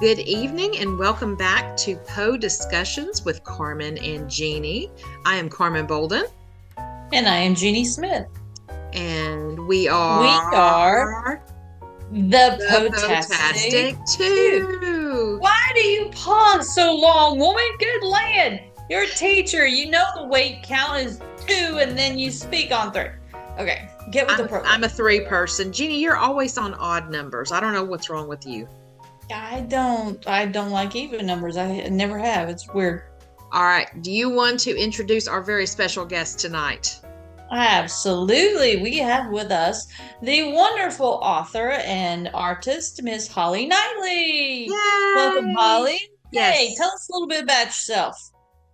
Good evening and welcome back to Poe Discussions with Carmen and Jeanie. I am Carmen Bolden. And I am Jeanie Smith. And we are the Potastic Potastic Two. Why do you pause so long, woman? Good land. You're a teacher. You know the weight count is 2 and then you speak on 3. Okay, get with the program. I'm a 3 person. Jeanie, you're always on odd numbers. I don't know what's wrong with you. I don't like even numbers. I never have. It's weird. All right. Do you want to introduce our very special guest tonight? Absolutely. We have with us the wonderful author and artist, Miss Holly Knightley. Yay! Welcome, Holly. Yes. Hey, tell us a little bit about yourself.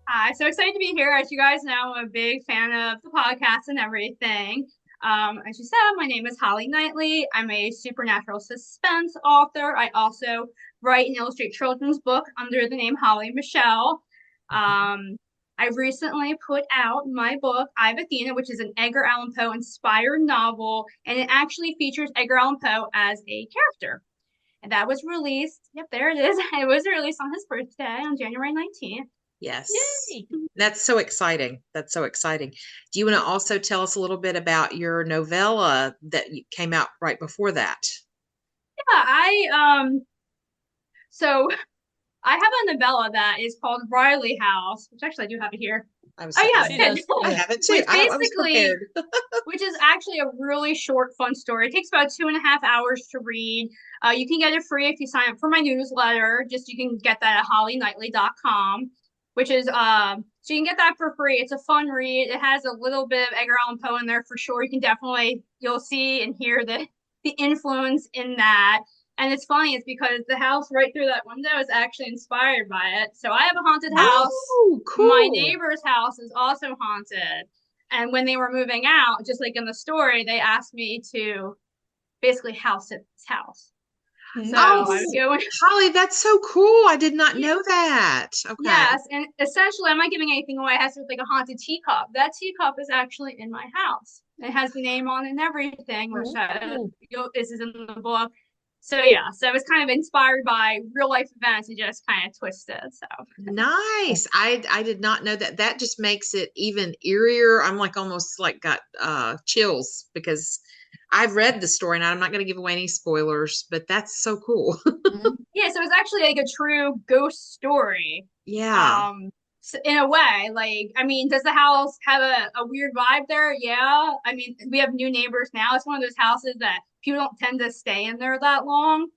Hi, so excited to be here. As you guys know, I'm a big fan of the podcast and everything. As you said, my name is Holly Knightley. I'm a supernatural suspense author. I also write and illustrate children's book under the name Holly Michelle. I recently put out my book, I've Athena, which is an Edgar Allan Poe inspired novel, and it actually features Edgar Allan Poe as a character. And that was released, yep, there it is. It was released on his birthday on January 19th. Yes. Yay. That's so exciting. That's so exciting. Do you want to also tell us a little bit about your novella that came out right before that? Yeah, so I have a novella that is called Riley House, which actually I do have it here. I have it too. Which is actually a really short, fun story. It takes about 2.5 hours to read. You can get it free if you sign up for my newsletter. You can get that at hollyknightley.com, which is so you can get that for free. It's a fun read. It has a little bit of Edgar Allan Poe in there for sure. You'll see and hear the influence in that. And it's funny, it's because the house right through that window is actually inspired by it. So I have a haunted house. Oh, cool. My neighbor's house is also haunted. And when they were moving out, just like in the story, they asked me to basically house it this house. So Holly, that's so cool. I did not know that. Okay. Yes, and essentially, I'm not giving anything away. It has to look like a haunted teacup. That teacup is actually in my house. It has the name on it and everything, which this is in the book. So yeah, so it was kind of inspired by real life events and just kind of twisted. So nice. I did not know that. That just makes it even eerier. I'm like almost like got chills because I've read the story and I'm not going to give away any spoilers, but that's so cool. Yeah, so it's actually like a true ghost story. Yeah. So in a way, like, I mean, does the house have a weird vibe there? Yeah. I mean, we have new neighbors now. It's one of those houses that people don't tend to stay in there that long.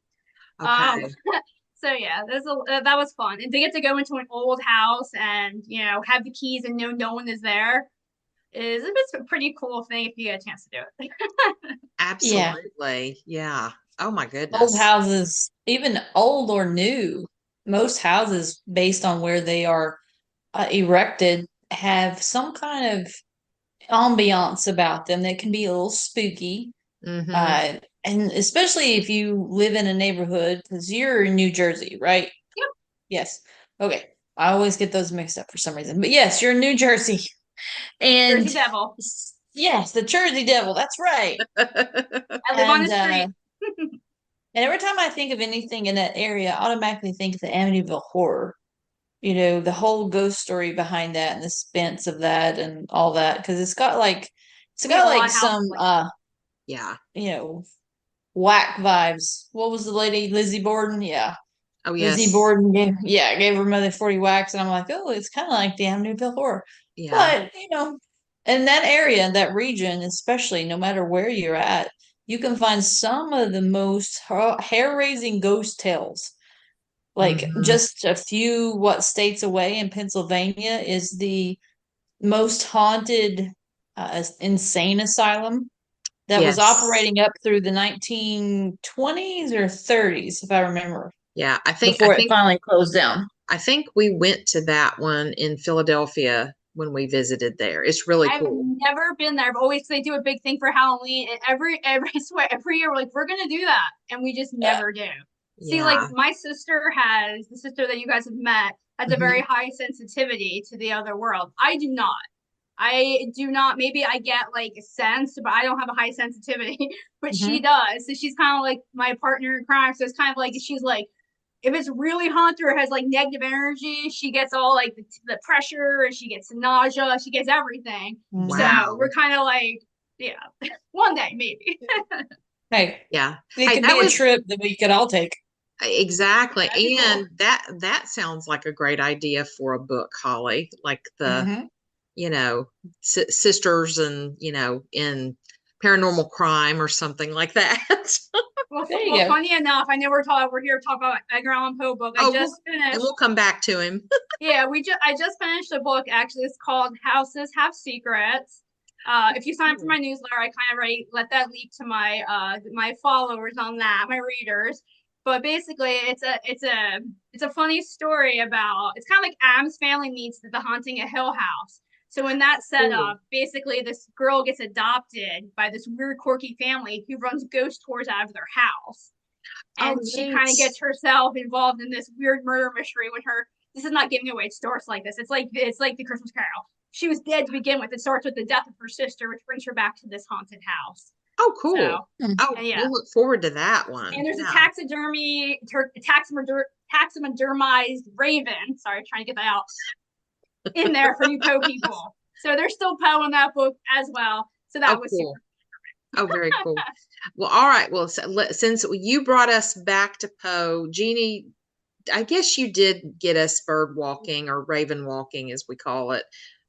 Okay. So yeah, that was fun. And to get to go into an old house and, have the keys and know no one is there is a pretty cool thing if you get a chance to do it. Absolutely. Yeah. Oh my goodness. Old houses, even old or new, most houses based on where they are erected have some kind of ambiance about them that can be a little spooky. Mm-hmm. And especially if you live in a neighborhood, because you're in New Jersey, right? Yep. Yes. Okay. I always get those mixed up for some reason. But yes, you're in New Jersey. And Jersey Devil. Yes, the Jersey Devil. That's right. I live on the street. And every time I think of anything in that area, I automatically think of the Amityville Horror. The whole ghost story behind that and the suspense of that and all that. Because it's got some whack vibes. What was the lady, Lizzie Borden? Yeah. Oh yes. Lizzie Borden gave her mother 40 whacks, and I'm like, oh, it's kind of like the Amityville Horror. Yeah. But in that area, that region, especially, no matter where you're at, you can find some of the most hair-raising ghost tales. Like just a few states away in Pennsylvania is the most haunted insane asylum that was operating up through the 1920s or 30s, if I remember. Yeah, before it finally closed down. I think we went to that one in Philadelphia when we visited there. It's really cool. I've never been there. They do a big thing for Halloween, and every year we're like, we're gonna do that, and we just never do. Yeah. See, like my sister has, the sister that you guys have met, has a very high sensitivity to the other world. I do not. Maybe I get like a sense, but I don't have a high sensitivity, but she does. So she's kind of like my partner in crime. So it's kind of like, she's like, if it's really haunted or has like negative energy, she gets all like the pressure and she gets nausea, she gets everything. Wow. So we're kind of like, yeah, one day maybe. Hey, Yeah. it Hey, could that be a was trip that we could all take. exactly. That'd be And cool. that sounds like a great idea for a book, Holly. Like the, Mhm. you know, sisters and, in paranormal crime or something like that. There you Well, go. funny enough, I know we're here to talk about Edgar Allan Poe book. I Oh, just and finished. we'll come back to him. Yeah, I just finished a book. Actually, it's called Houses Have Secrets. If you sign up for my newsletter, I kind of already let that leak to my followers on that, my readers. But basically, it's a funny story about, it's kind of like Addams Family meets The Haunting at Hill House. So in that Cool. setup, basically this girl gets adopted by this weird quirky family who runs ghost tours out of their house. Oh, And she kind of neat. gets herself involved in this weird murder mystery when her, this is not giving away, it starts like this. It's like the Christmas Carol. She was dead to begin with. It starts with the death of her sister, which brings her back to this haunted house. Oh, cool. So, Mm. Oh, and yeah. we'll look forward to that one. And there's a Yeah. taxidermized raven. Sorry, trying to get that out in there for you Poe people. So there's still Poe in that book as well. So that Oh, was cool. super. Oh, very cool. Well, all right. Well, since you brought us back to Poe, Jeanie, I guess you did get us bird walking or raven walking, as we call it.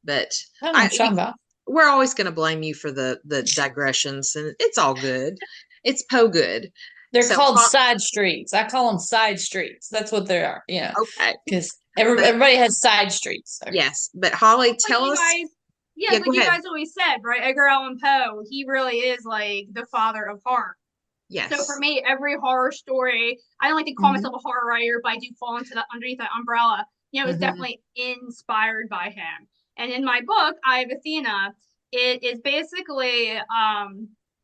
But I don't know what you're talking about. we're always going to blame you for the digressions, and it's all good. It's Poe good. They're So, called side streets. I call them side streets. That's what they are. okay. Because But everybody has side streets. Okay. yes, but Holly, Like tell you us. guys, yeah, Yeah, like go you ahead. guys always said, right? Edgar Allan Poe, he really is like the father of horror. So for Yes. me, every horror story, I don't like to call myself a horror writer, but I do fall into underneath that umbrella. It's definitely inspired by him. And in my book, I have Athena. It is basically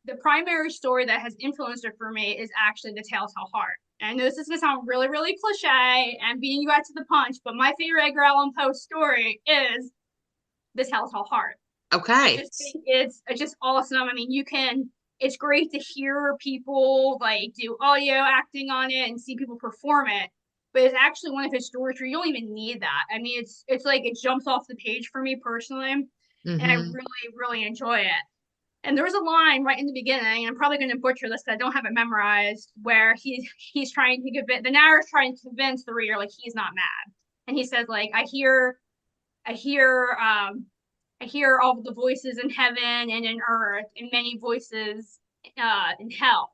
the primary story that has influenced it for me is actually the Telltale Heart. And I know this is gonna sound really, really cliche and beating you out to the punch, but my favorite Edgar Allan Poe story is the Telltale Heart. I Okay. just think it's just awesome. I mean, it's great to hear people like do audio acting on it and see people perform it, but it's actually one of his stories where you don't even need that. I mean, it's like it jumps off the page for me personally, and I really, really enjoy it. And there's a line right in the beginning, and I'm probably going to butcher this because I don't have it memorized, where he's trying to convince the narrator's trying to convince the reader like he's not mad, and he says like I hear I hear all the voices in heaven and in earth, and many voices in hell.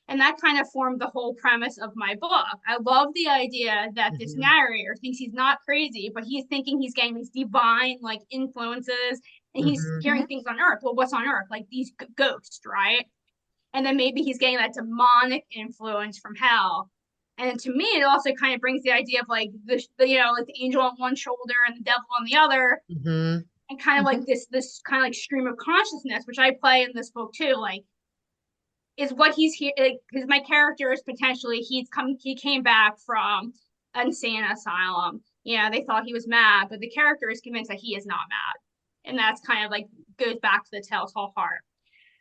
And that kind of formed the whole premise of my book. I love the idea that this narrator thinks he's not crazy, but he's thinking he's getting these divine like influences, and he's hearing things on earth. Well, what's on earth? Like these ghosts, right? And then maybe he's getting that demonic influence from hell. And to me, it also kind of brings the idea of like the like the angel on one shoulder and the devil on the other, and kind of like this kind of like stream of consciousness, which I play in this book too. Like, is what he's here because my character is potentially he came back from an insane asylum. They thought he was mad, but the character is convinced that he is not mad, and that's kind of like goes back to the Telltale Heart.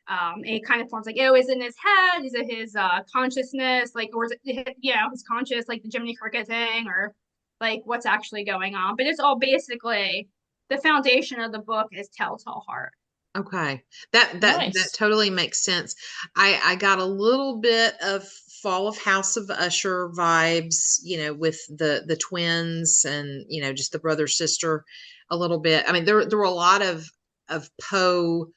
And it kind of forms like, oh, is it in his head? Is it his consciousness? Like, or is it his conscious, like the Jiminy Cricket thing, or like what's actually going on? But it's all basically the foundation of the book is Telltale Heart. Okay. That Nice. totally makes sense. I got a little bit of Fall of House of Usher vibes, with the twins and, just the brother sister a little bit. I mean, there were a lot of Poe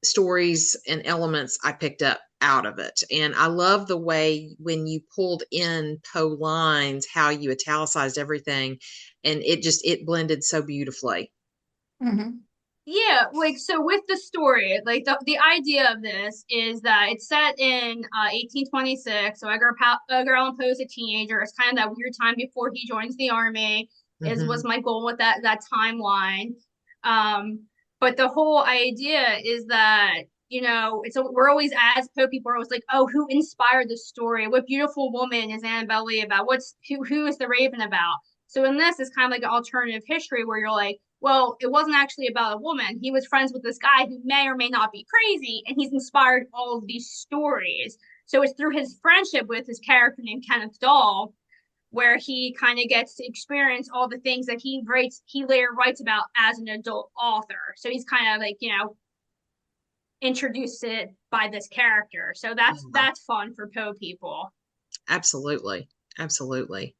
stories and elements I picked up out of it. And I love the way when you pulled in Poe lines, how you italicized everything, and it blended so beautifully. Yeah, like so with the story, like the idea of this is that it's set in 1826. So Edgar Allan Poe is a teenager. It's kind of that weird time before he joins the army. Was my goal with that timeline. But the whole idea is that we're always, as Poe people, are always like, oh, who inspired the story? What beautiful woman is Annabelle Lee about? Who is the Raven about? So in this, it's kind of like an alternative history where you're like, well, it wasn't actually about a woman. He was friends with this guy who may or may not be crazy, and he's inspired all of these stories. So it's through his friendship with his character named Kenneth Dahl where he kind of gets to experience all the things that he later writes about as an adult author. So he's kind of like, introduced it by this character. So that's fun for Poe people. Absolutely. Absolutely.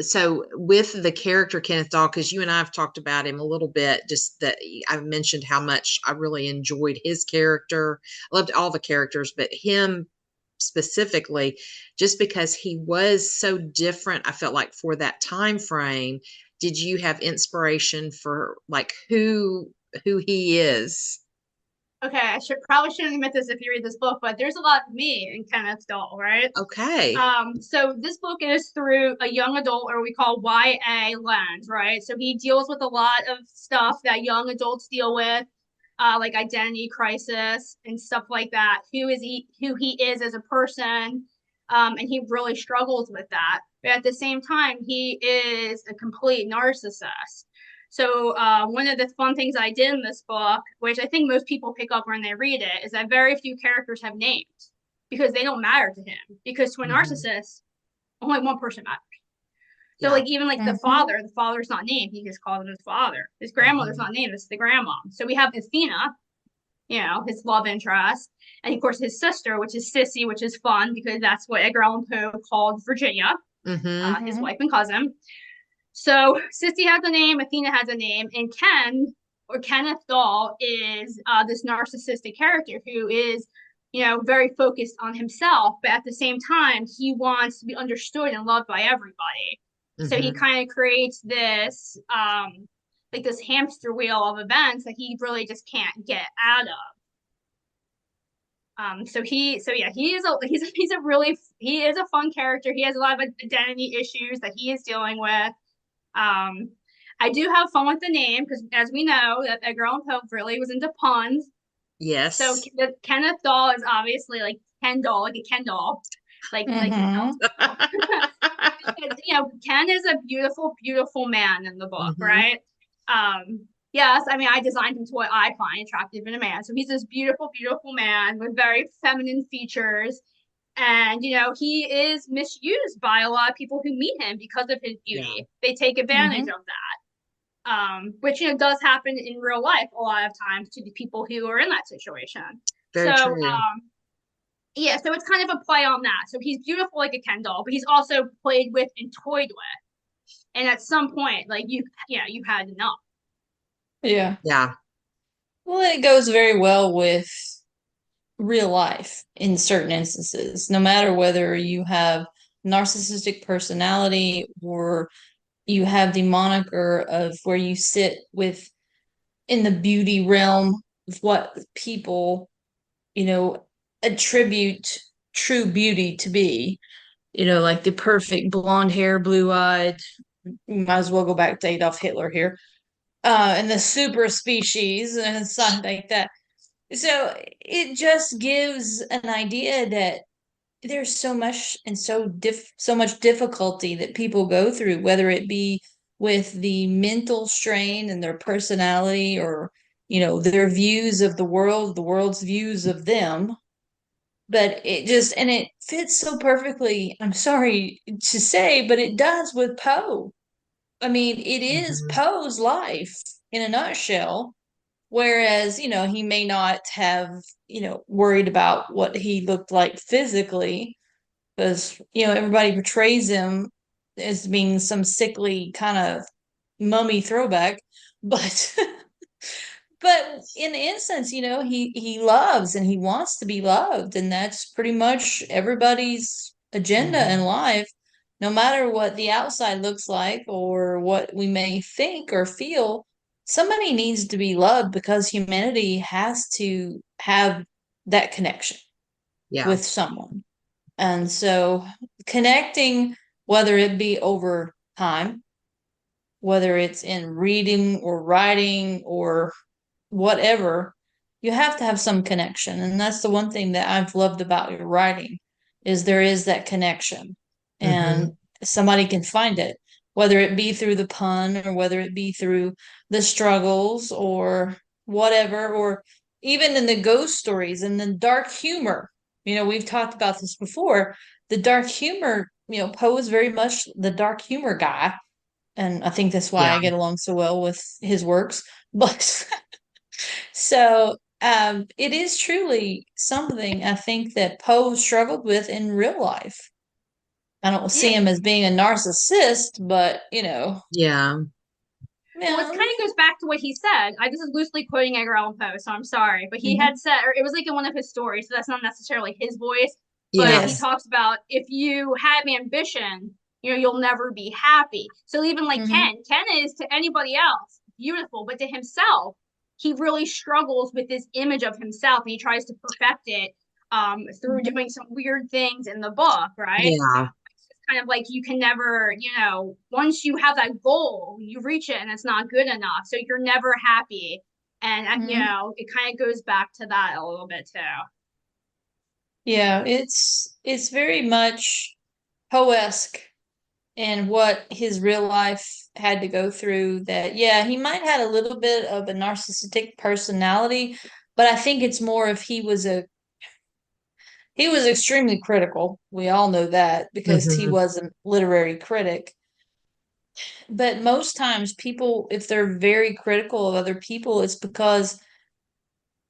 So with the character Kenneth Dahl, because you and I have talked about him a little bit, just that I've mentioned how much I really enjoyed his character. I loved all the characters, but him specifically, just because he was so different, I felt like for that time frame. Did you have inspiration for like who he is? Okay, I probably shouldn't admit this if you read this book, but there's a lot of me in Kenneth Dahl, right? Okay. So this book is through a young adult, or we call YA lens, right? So he deals with a lot of stuff that young adults deal with, like identity crisis and stuff like that. Who he is as a person, and he really struggles with that. But at the same time, he is a complete narcissist. So one of the fun things I did in this book, which I think most people pick up when they read it, is that very few characters have names because they don't matter to him. Because to a narcissist, only one person matters. So like even like the father's not named. He just calls him his father. His grandmother's not named. It's the grandma. So we have Athena, his love interest, and of course his sister, which is Sissy, which is fun because that's what Edgar Allan Poe called Virginia, his wife and cousin. So Sissy has a name, Athena has a name, and Kenneth Dahl is this narcissistic character who is, very focused on himself, but at the same time, he wants to be understood and loved by everybody. So he kind of creates this, like this hamster wheel of events that he really just can't get out of. He is a fun character. He has a lot of identity issues that he is dealing with. I do have fun with the name because, as we know, that Edgar Allan Poe really was into puns. Yes. So Kenneth Dahl is obviously like Ken doll, like a Ken doll, like Ken is a beautiful, beautiful man in the book, right? Yes, I mean I designed him to what I find attractive in a man. So he's this beautiful, beautiful man with very feminine features. And, he is misused by a lot of people who meet him because of his beauty. Yeah. They take advantage of that, which, does happen in real life a lot of times to the people who are in that situation. Very true. Yeah, so it's kind of a play on that. So he's beautiful like a Ken doll, but he's also played with and toyed with. And at some point, like, you had enough. Yeah. Yeah. Well, it goes very well with real life in certain instances, no matter whether you have narcissistic personality or you have the moniker of where you sit with in the beauty realm of what people, attribute true beauty to be, like the perfect blonde hair, blue eyed, might as well go back to Adolf Hitler here, and the super species and something like that. So it just gives an idea that there's so much and so much difficulty that people go through, whether it be with the mental strain and their personality or, their views of the world's views of them. But it fits so perfectly. I'm sorry to say, but it does with Poe. I mean, it is Poe's life in a nutshell. Whereas, he may not have, worried about what he looked like physically because, everybody portrays him as being some sickly kind of mummy throwback. But, but in the instance, he loves and he wants to be loved. And that's pretty much everybody's agenda in life, no matter what the outside looks like or what we may think or feel. Somebody needs to be loved because humanity has to have that connection with someone. And so connecting, whether it be over time, whether it's in reading or writing or whatever, you have to have some connection. And that's the one thing that I've loved about your writing is there is that connection. And somebody can find it, whether it be through the pun or whether it be through the struggles or whatever, or even in the ghost stories and the dark humor. We've talked about this before. The dark humor Poe is very much the dark humor guy, and I think that's why Yeah. I get along so well with his works. But so it is truly something I think that Poe struggled with in real life. I don't see Yeah. him as being a narcissist, but Yeah. Well, it yeah. kind of goes back to what he said. This is loosely quoting Edgar Allan Poe, so I'm sorry, but he Mhm. had said, or it was like in one of his stories, so that's not necessarily his voice, but Yeah. he Yes. talks about if you have ambition, you'll never be happy. So even like Mhm. Ken is to anybody else beautiful, but to himself, he really struggles with this image of himself, and he tries to perfect it through Mhm. doing some weird things in the book, right? Yeah. Kind of like you can never, once you have that goal, you reach it and it's not good enough. So you're never happy. And, Mhm. it kind of goes back to that a little bit too. Yeah, it's very much Poe-esque in what his real life had to go through. That yeah, he might had a little bit of a narcissistic personality, but I think it's more if he was extremely critical. We all know that because he Hmm. was a literary critic. But most times people, if they're very critical of other people, it's because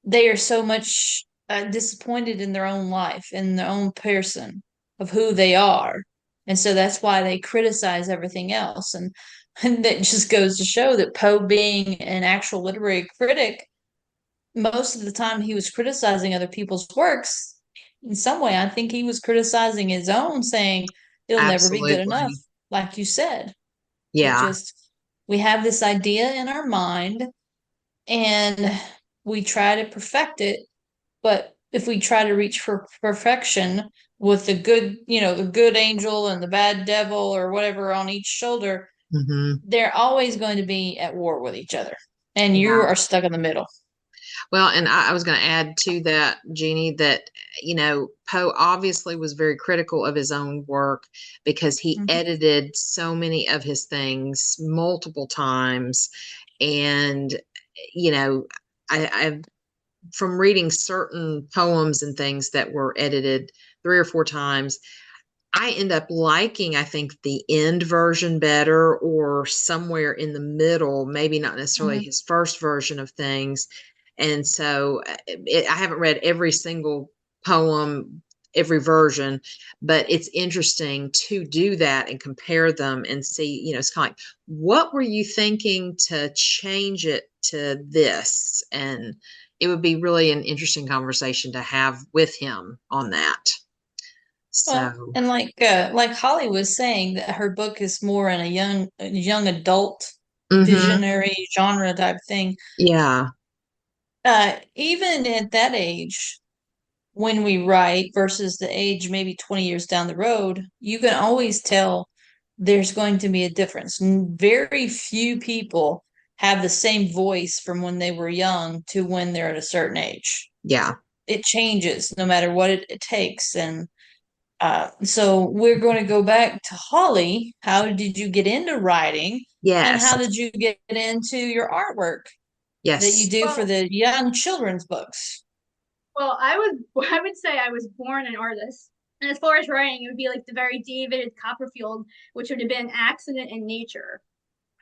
they are so much disappointed in their own life, in their own person of who they are. And so that's why they criticize everything else. And that just goes to show that Poe, being an actual literary critic, most of the time he was criticizing other people's works. In some way, I think he was criticizing his own, saying it'll never be good enough, Absolutely. like you said. It Yeah. just, we have this idea in our mind and we try to perfect it, but if we try to reach for perfection with the good angel and the bad devil or whatever on each shoulder, Hmm. they're always going to be at war with each other. And you Yeah. are stuck in the middle. Well, and I was going to add to that, Jeannie, that, Poe obviously was very critical of his own work because he Mhm. edited so many of his things multiple times. And, you know, I've, from reading certain poems and things that were edited 3 or 4 times, I end up liking, I think, the end version better, or somewhere in the middle, maybe not necessarily Mhm. his first version of things. And so I haven't read every single poem, every version, but it's interesting to do that and compare them and see, it's kind of like, what were you thinking to change it to this? And it would be really an interesting conversation to have with him on that. Well, So, and like Holly was saying, that her book is more in a young adult mhm. visionary genre type thing. Yeah. Even at that age, when we write versus the age maybe 20 years down the road, you can always tell there's going to be a difference. Very few people have the same voice from when they were young to when they're at a certain age. Yeah. It changes no matter what it takes. And so we're going to go back to Holly. How did you get into writing? And Yes. how did you get into your artwork that you Yes. do for Well, the young children's books? I would say I was born an artist. And as far as writing, it would be like the very David Copperfield, which would have been accident in nature.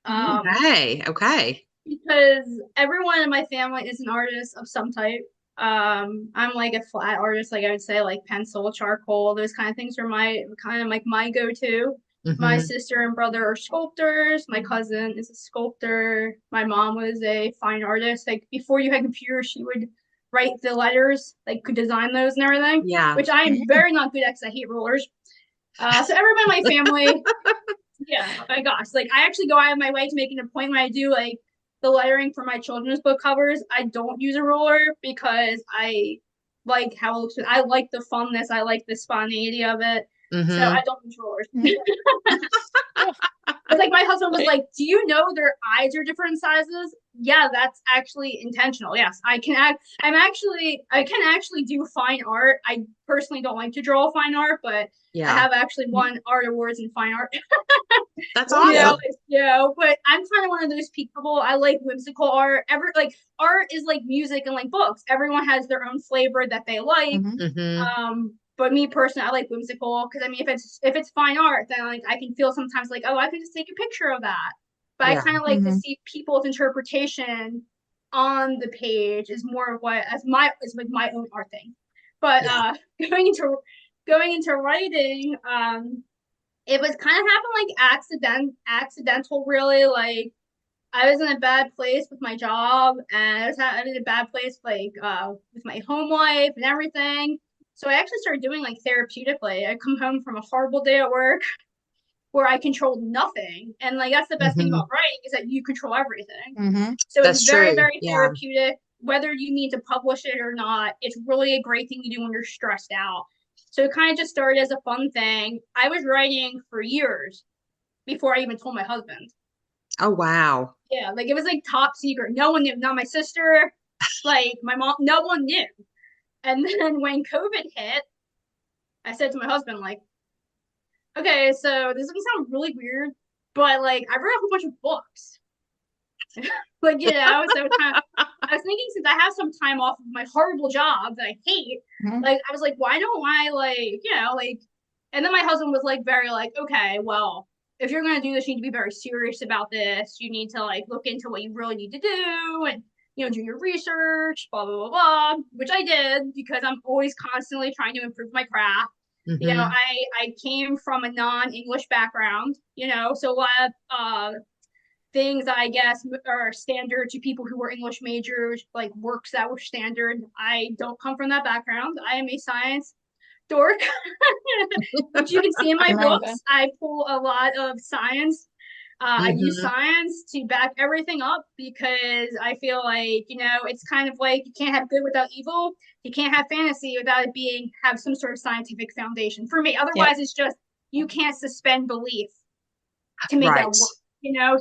Mhm. Okay. Okay. Because everyone in my family is an artist of some type. I'm like a flat artist, like I would say, like pencil, charcoal, those kind of things are my kind of like my go-to. My Mhm. sister and brother are sculptors. My cousin is a sculptor. My mom was a fine artist. Like before you had computers, she would write the letters, like could design those and everything, Yeah. which I am Mhm. very not good at because I hate rulers. So everyone in my family, yeah, oh my gosh. Like I actually go out of my way to make an appointment. I do like the lettering for my children's book covers. I don't use a ruler because I like how it looks. I like the funness. I like the spontaneity of it. So I Mhm. don't use rulers. Mhm. Oh, It's like my husband was eh, like, "Do you know their eyes are different sizes?" Yeah, that's actually intentional. Yes, I can act. I can actually do fine art. I personally don't like to draw fine art, but I Yeah. have actually won art awards in fine art. That's yeah. awesome. But I'm kind of one of those people. I like whimsical art. Art is like music and like books. Everyone has their own flavor that they like. Mhm. Mhm. Um, But me personally, I like whimsical because I mean, if it's fine art, then like I can feel sometimes like, oh, I could just take a picture of that. But I Yeah. kind of like to see people's interpretation on the page is more of what as like my own art thing. But Yeah. going into writing, it was kind of happened like accidental really. Like I was in a bad place with my job, and I was in a bad place like with my home life and everything. So I actually started doing like therapeutically. I come home from a horrible day at work where I controlled nothing, and like that's the best thing about writing is that you control everything. So it's That's very, true. very Yeah. therapeutic. Whether you need to publish it or not, it's really a great thing to do when you're stressed out. So it kind of just started as a fun thing. I was writing for years before I even told my husband. Oh, wow. Yeah, like it was like top secret. No one knew. Not my sister, like my mom, no one knew. And then when COVID hit, I said to my husband, like, okay, so this is gonna sound really weird, but like I wrote a whole bunch of books. Like, so kind of, I was thinking since I have some time off of my horrible job that I hate, like I was like, why don't I like, like and then my husband was like very like, okay, well, if you're gonna do this, you need to be very serious about this. You need to like look into what you really need to do and do your research, blah blah blah blah, which I did because I'm always constantly trying to improve my craft. I came from a non-English background, so a lot of things that I guess are standard to people who were English majors, like works that were standard. I don't come from that background. I am a science dork, which you can see in my books. I pull a lot of science. I use science to back everything up because I feel like, it's kind of like you can't have good without evil. You can't have fantasy without it have some sort of scientific foundation. For me, otherwise it's just you can't suspend belief to make that Right. work.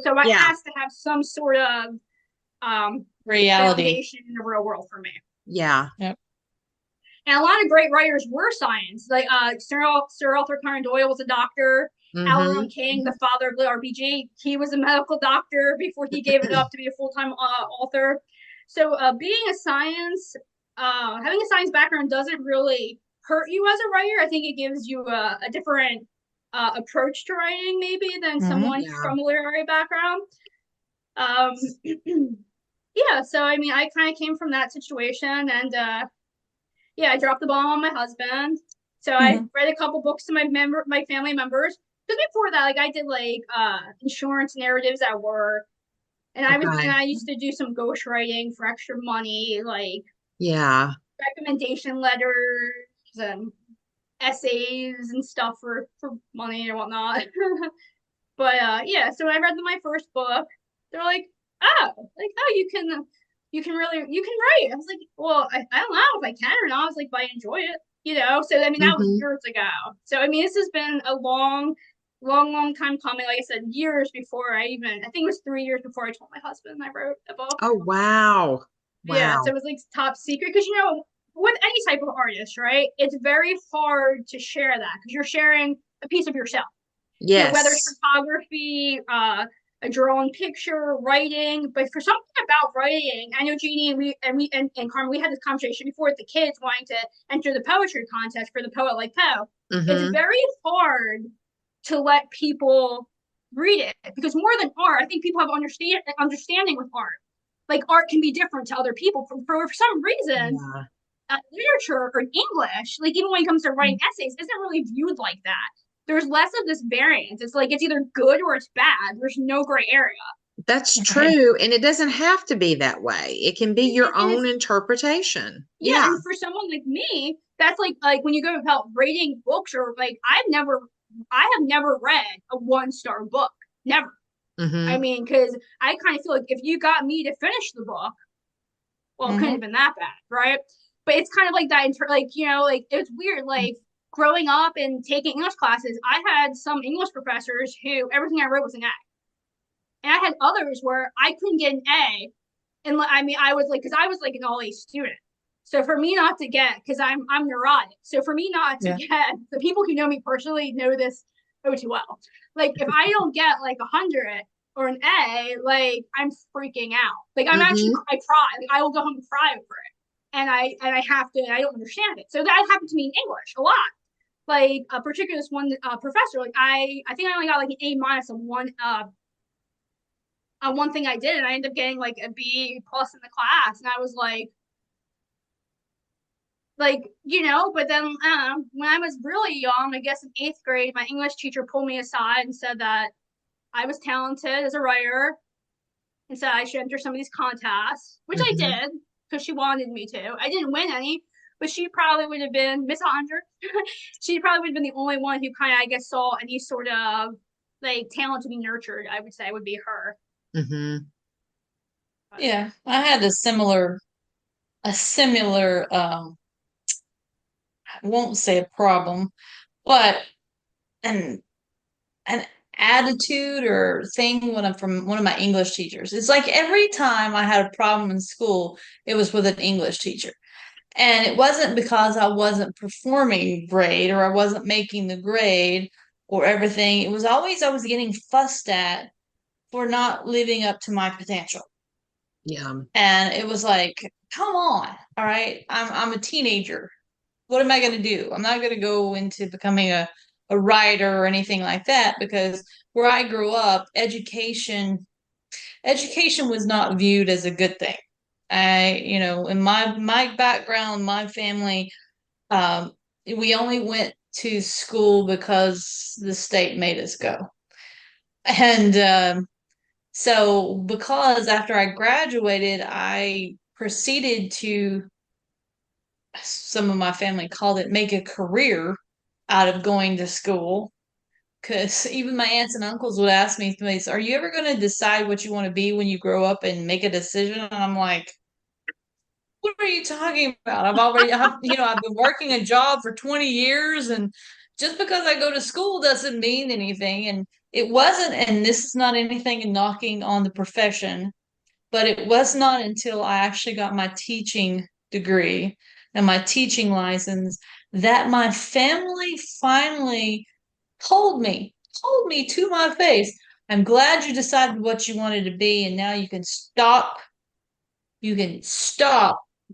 So it has to have some sort of reality foundation in the real world for me. Yeah. Yep. And a lot of great writers were science. Like Sir Arthur Conan Doyle was a doctor. Alan King, the father of the RPG, he was a medical doctor before he gave it up to be a full-time author. So having a science background doesn't really hurt you as a writer. I think it gives you a different approach to writing maybe than someone from a literary background. Yeah, so I mean, I kind of came from that situation, and I dropped the bomb on my husband. So I read a couple books to my family members. Because before that, like I did like insurance narratives at work, and I used to do some ghostwriting for extra money, like recommendation letters and essays and stuff for money and whatnot. But so I read my first book. They're like, you can write. I was like, well, I don't know if I can or not. I was like, but I enjoy it. So I mean that was years ago. So I mean this has been a long time coming. Like I said, years before I think it was 3 years before I told my husband I wrote a book. Oh, wow. Yeah, so it was like top secret because with any type of artist, right? It's very hard to share that because you're sharing a piece of yourself. Yes. Whether it's photography, a drawing picture, writing, but for something about writing, I know Jeanie and Carmen, we had this conversation before with the kids wanting to enter the poetry contest for the Poet Like Poe. It's very hard to let people read it because more than art, I think people have understanding with art. Like art can be different to other people for some reason. Literature or English, like even when it comes to writing essays, isn't really viewed like that. There's less of this variance. It's like it's either good or it's bad. There's no gray area. That's true. And it doesn't have to be that way. It can be your own interpretation. Yeah. And for someone like me, that's like when you go about rating books or like I have never read a 1-star book. Never. I mean, because I kind of feel like if you got me to finish the book, well, it couldn't have been that bad, right? But it's kind of like that, like it's weird, like growing up and taking English classes, I had some English professors who everything I wrote was an A. And I had others where I couldn't get an A. And I mean, I was like, because I was like an all A student. So for me not to get, because I'm neurotic. So for me not to get, the people who know me personally know this too well. Like if I don't get like 100 or an A, like I'm freaking out. Like I'm actually, I cry. Like I will go home and cry over it. and I have to, and I don't understand it. So that happened to me in English a lot. Like particularly this one professor, like I think I only got like an A minus on one thing I did, and I ended up getting like a B plus in the class, and I was like, but then when I was really young, I guess in 8th grade, my English teacher pulled me aside and said that I was talented as a writer and said I should enter some of these contests, which I did because she wanted me to. I didn't win any, but she probably would have been Miss Andre. She probably would have been the only one who kind of, I guess, saw any sort of like talent to be nurtured. I would say would be her. Yeah, I had a similar I won't say a problem, but an an attitude or thing when I'm from one of my English teachers. It's like every time I had a problem in school, it was with an English teacher. And it wasn't because I wasn't performing great or I wasn't making the grade or everything. It was always I was getting fussed at for not living up to my potential. Yeah. And it was like, come on, all right. I'm a teenager. What am I going to do? I'm not going to go into becoming a writer or anything like that because where I grew up, education was not viewed as a good thing. In my background, my family, we only went to school because the state made us go. And so because after I graduated, I proceeded to, some of my family called it, make a career out of going to school. Because even my aunts and uncles would ask me, are you ever going to decide what you want to be when you grow up and make a decision? And I'm like, what are you talking about? I've been working a job for 20 years, and just because I go to school doesn't mean anything. And it wasn't, and this is not anything knocking on the profession, but it was not until I actually got my teaching degree and my teaching license that my family finally told me to my face, I'm glad you decided what you wanted to be, and now you can stop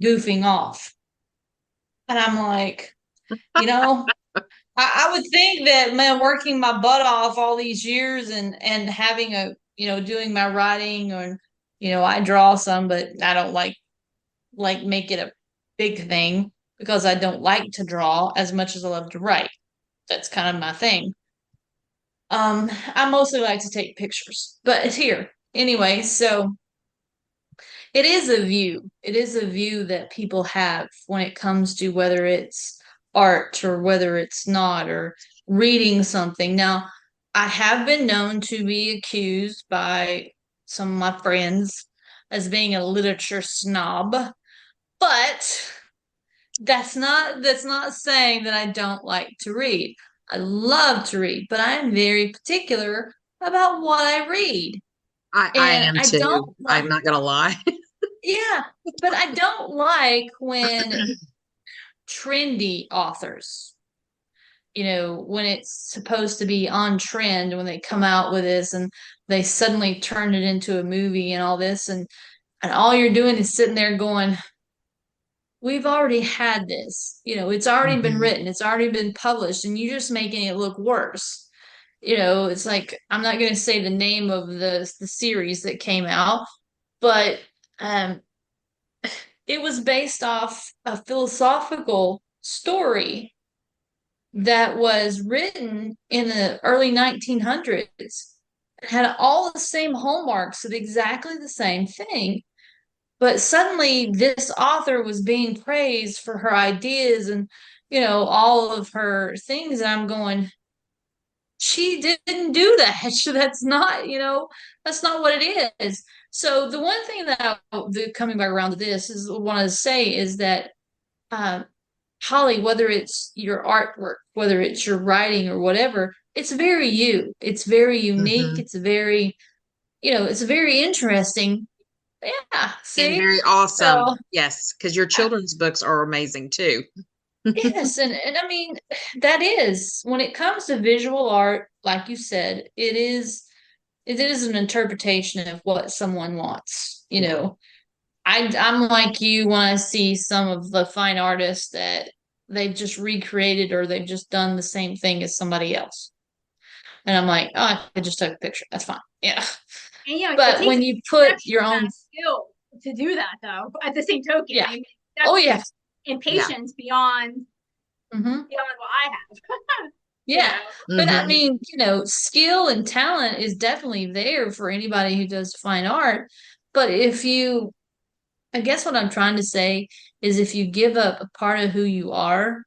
goofing off. And I'm like, you know, I would think that, man, working my butt off all these years and having doing my writing, or I draw some, but I don't like make it a big thing because I don't like to draw as much as I love to write. That's kind of my thing. I mostly like to take pictures, but it's here anyway. So it is a view. It is a view that people have when it comes to whether it's art or whether it's not, or reading something. Now, I have been known to be accused by some of my friends as being a literature snob, but that's not saying that I don't like to read. I love to read, but I am very particular about what I read. I And am I don't too. like, I'm not gonna lie. yeah, but I don't like when trendy authors, when it's supposed to be on trend, when they come out with this and they suddenly turn it into a movie and all this, and all you're doing is sitting there going, we've already had this. It's already been written, it's already been published, and you're just making it look worse. It's like, I'm not going to say the name of the series that came out, but um, it was based off a philosophical story that was written in the early 1900s. It had all the same hallmarks of exactly the same thing. But suddenly, this author was being praised for her ideas and, all of her things. And I'm going, she didn't do that. That's not what it is. So the one thing that coming back around to this is want to say is that, uh, Holly, whether it's your artwork, whether it's your writing or whatever, it's very you. It's very unique. Mhm. It's very interesting. Yeah, And see? very awesome. So, Yes, because your children's books are amazing too. yes, and I mean, that is, when it comes to visual art, like you said, it is an interpretation of what someone wants, Yeah. I'm like you when I see some of the fine artists that they've just recreated or they've just done the same thing as somebody else. And I'm like, oh, I just took a picture. That's fine. Yeah. And it But takes when an you put exceptional your amount own, of skill to do that, though. At the same token, yeah. I mean, Oh, that's yeah. and Yeah. patience beyond Mm-hmm. what I have. Yeah. But I Mhm. mean, skill and talent is definitely there for anybody who does fine art. But I guess what I'm trying to say is if you give up a part of who you are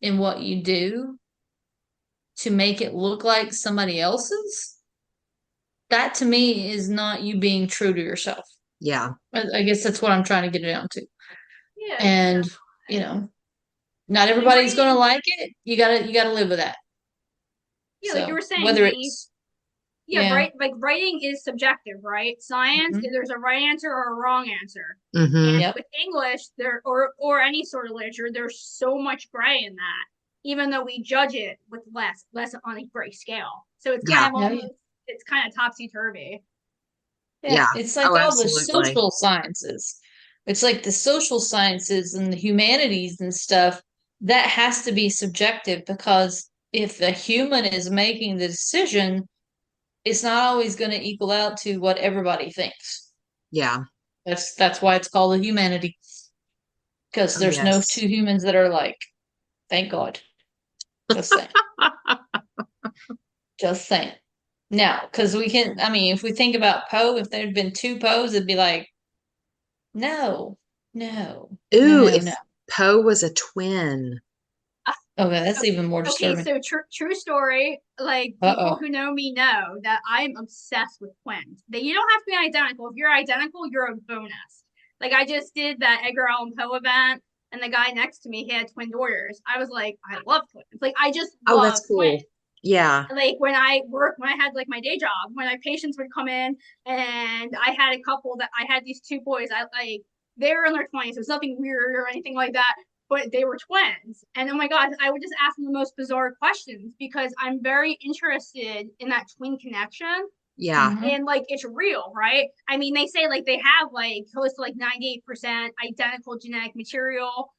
in what you do to make it look like somebody else's, that to me is not you being true to yourself. Yeah. I guess that's what I'm trying to get it down to. Yeah, And, not like everybody's gonna writing, like it. You gotta live with that. like you So were saying, whether Jeannie, it's yeah. right, like writing is subjective, right? Science, Mhm. there's a right answer or a wrong answer. Mhm. And Yep. with English, or any sort of literature, there's so much gray in that, even though we judge it with less on a gray scale. So it's kind Yeah. of Yeah, yeah. almost it's kind of topsy turvy. Yeah, Yeah. it's like Oh, all the absolutely. social sciences. It's like the social sciences and the humanities and stuff that has to be subjective because if the human is making the decision, it's not always going to equal out to what everybody thinks. Yeah. That's why it's called a humanity because Oh, there's no yes. two humans that are alike. Thank God. Just saying. Just saying. No, because I mean, if we think about Poe, if there'd been two Poes, it'd be like, no, no, no, Ooh, no, if no. Poe was a twin. Okay, that's even more Okay, disturbing. so true story. Like people Uh-oh. who know me know that I'm obsessed with twins. That you don't have to be identical. If you're identical, you're a bonus. Like I just did that Edgar Allan Poe event, and the guy next to me he had twin daughters. I was like, I love twins. Like I just Oh, love that's twins. cool. Yeah. Like when I had like my day job, when my patients would come in, and I had a couple that I had these two boys. I like they were in their 20s. It was nothing weird or anything like that, but they were twins. And oh my God, I would just ask them the most bizarre questions because I'm very interested in that twin connection. Yeah. Mm-hmm. And like it's real, right? I mean, they say like they have like close to like 98% identical genetic material.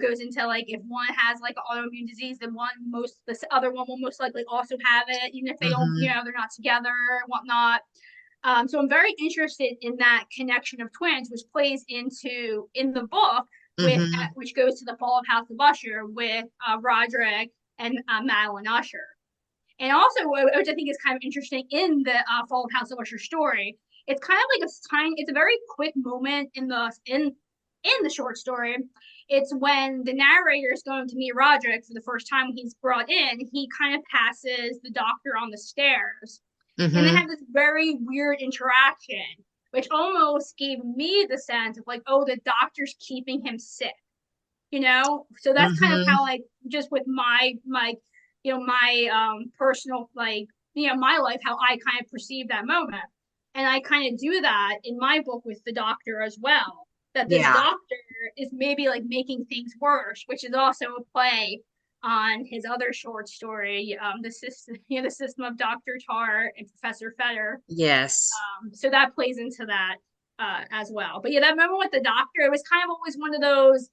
Goes into like if one has like an autoimmune disease, then the other one will most likely also have it, even if they don't, Mhm. they're not together and whatnot. So I'm very interested in that connection of twins, which plays into in the book Mhm. which goes to the fall of House of Usher with Roderick and Madeline Usher. And also, which I think is kind of interesting in the fall of House of Usher story, it's kind of like it's a very quick moment in the short story. It's when the narrator is going to meet Roderick for the first time when he's brought in. He kind of passes the doctor on the stairs, and they Mhm. have this very weird interaction, which almost gave me the sense of like, oh, the doctor's keeping him sick. So that's kind of how Mhm. like just with my personal like my life, how I kind of perceive that moment. And I kind of do that in my book with the doctor as well, that this Yeah. doctor is maybe like making things worse, which is also a play on his other short story, the system of Dr. Tar and Professor Fetter. Yes. So that plays into that as well. But yeah, that moment with the doctor, it was kind of always one of those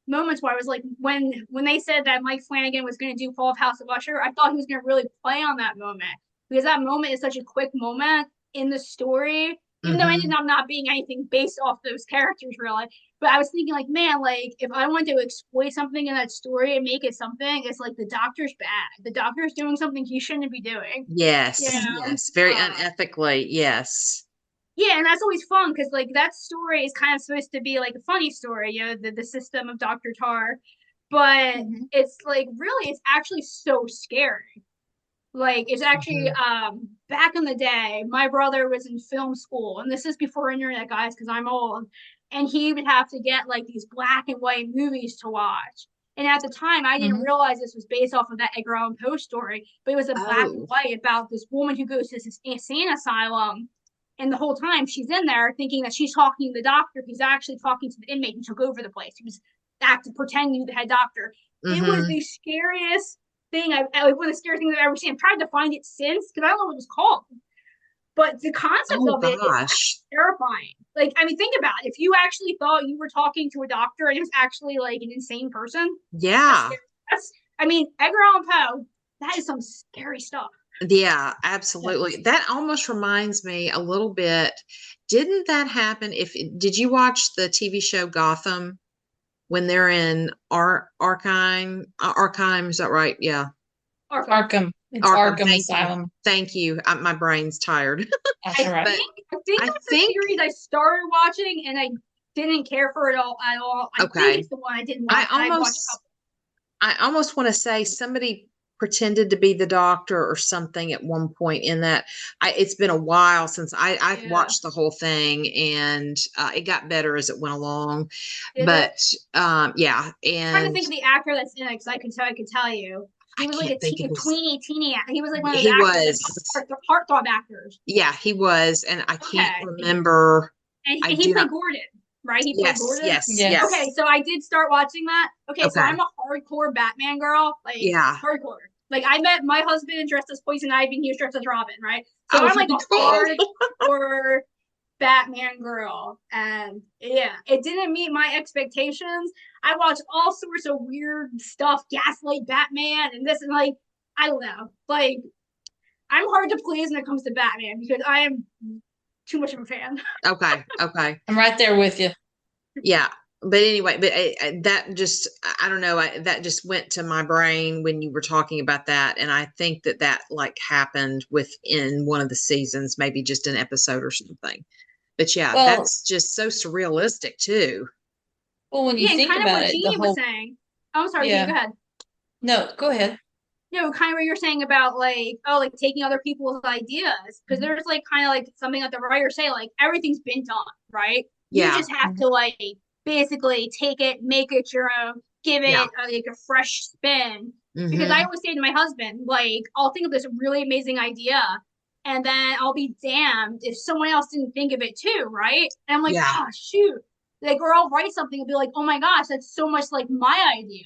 moments where I was like, when they said that Mike Flanagan was going to do Fall of House of Usher, I thought he was going to really play on that moment because that moment is such a quick moment in the story. Even though I ended Mhm. up not being anything based off those characters really, but I was thinking like, man, like if I wanted to exploit something in that story and make it something, it's like the doctor's bad. The doctor's doing something he shouldn't be doing. You Yes. know, Yes. Very unethically. Yes. yeah, and that's always fun because like that story is kind of supposed to be like a funny story, the system of Dr. Tar, but Mm-hmm. it's like really it's actually so scary. Like it's actually Mhm. back in the day, my brother was in film school, and this is before internet, guys, because I'm old, and he would have to get like these black and white movies to watch. And at the time, I didn't Mm-hmm. realize this was based off of that Edgar Allan Poe story, but it was a black and Oh. white about this woman who goes to this insane asylum. And the whole time she's in there thinking that she's talking to the doctor, he's actually talking to the inmate who took over the place. He was acting pretending to be the head doctor. It was Mhm. the scariest thing. One of the scariest things I've ever seen. I've tried to find it since because I don't know what it was called. But the concept Oh of it is gosh. terrifying. Like, I mean, think about it. If you actually thought you were talking to a doctor and it was actually like an insane person, that's Yeah. scary. I mean, Edgar Allan Poe, that is some scary stuff. Yeah, absolutely. That almost reminds me a little bit. Didn't that happen? Did you watch the TV show Gotham when they're in Arkham? Is that right? Yeah. Arkham. It's Arkham. Arkham Thank you. Asylum. Thank you. My brain's tired. That's all right. But I think I that's the think series I started watching and I didn't care for it all at all. I think okay. it's the one I didn't I watch. I watched a almost couple. I almost want to say somebody pretended to be the doctor or something at one point in that. It's been a while since I Yeah. watched the whole thing, and it got better as it went along. Did But yeah, I'm trying to and think of the actor that's in it because I could tell you. He I was like can't think of a his. teeny. He was like one of those He actors, was, the heartthrob actors. yeah, he was, and I can't Okay. remember. And I he do played not. Gordon, right? He played Yes, Gordon. yes, Yes. yes. Okay, so I did start watching that. Okay, so Okay. I'm a hardcore Batman girl, like Yeah. hardcore. Like I met my husband dressed as Poison Ivy, and he was dressed as Robin, right? So Oh, I'm like a cool. hardcore Batman girl, and yeah, it didn't meet my expectations. I watched all sorts of weird stuff, Gaslight Batman, and this, and like I don't know, like I'm hard to please when it comes to Batman because I am too much of a fan. Okay. Okay. I'm right there with you. Yeah. But anyway, that just, I don't know, that just went to my brain when you were talking about that. And I think that like happened within one of the seasons, maybe just an episode or something. But yeah, Well, that's just so surrealistic too. when you Yeah, and think kind of about what it, the Jeannie was whole saying. Oh, sorry, yeah. Jeannie, go ahead. No, go ahead. You know, kind of what you're saying about like, oh, like taking other people's ideas. Because there's like kind of like something that the writers say, like everything's been done, right? You Yeah. just have to like basically take it, make it your own, give Yeah. it like a fresh spin. Because I Mhm. always say to my husband, like, I'll think of this really amazing idea, and then I'll be damned if someone else didn't think of it too, right? And I'm like, Yeah. oh shoot. Like, or I'll write something and be like, oh my gosh, that's so much like my idea.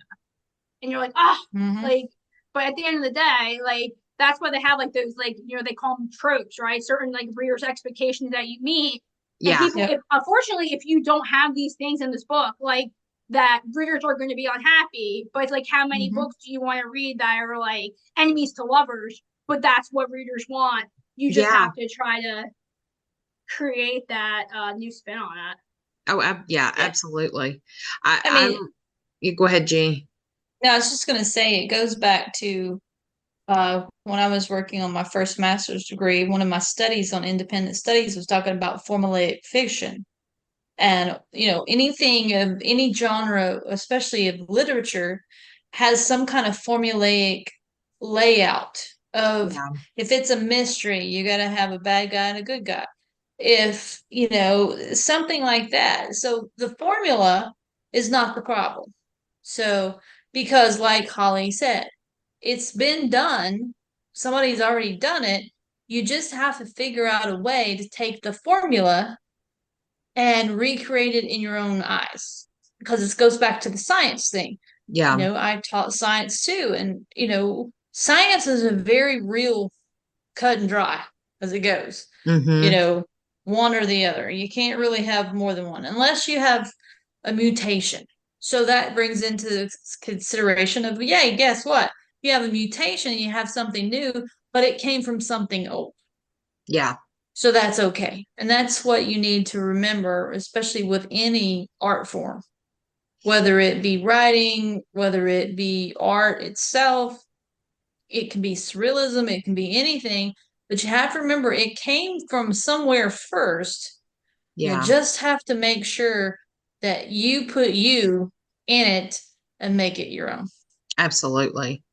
And you're like, ah, Mhm. like, but at the end of the day, like, that's why they have like those, like, you know, they call them tropes, right? Certain like readers' expectations that you meet. And Yeah. people, Yep. if, unfortunately, if you don't have these things in this book, like, that readers are going to be unhappy. But it's like, how many Mhm. books do you want to read that are like enemies to lovers? But that's what readers want. You just Yeah. have to try to create that new spin on it. Oh, yeah, Yeah. absolutely. I mean, You go ahead, Jeannie. no, I was just gonna say it goes back to when I was working on my first master's degree. One of my studies on independent studies was talking about formulaic fiction. And, anything of any genre, especially of literature, has some kind of formulaic layout of Yeah. if it's a mystery, you got to have a bad guy and a good guy. If, something like that. So the formula is not the problem. So, because like Holly said, it's been done, somebody's already done it. You just have to figure out a way to take the formula and recreate it in your own eyes because this goes back to the science thing. Yeah. I taught science too, and science is a very real cut and dry as it goes. Mhm. One or the other. You can't really have more than one unless you have a mutation. So that brings into the consideration of, yay, guess what? You have a mutation, you have something new, but it came from something old. Yeah. So that's okay. And that's what you need to remember, especially with any art form, whether it be writing, whether it be art itself. It can be surrealism, it can be anything, but you have to remember it came from somewhere first. You Yeah. just have to make sure that you put you in it and make it your own. Absolutely.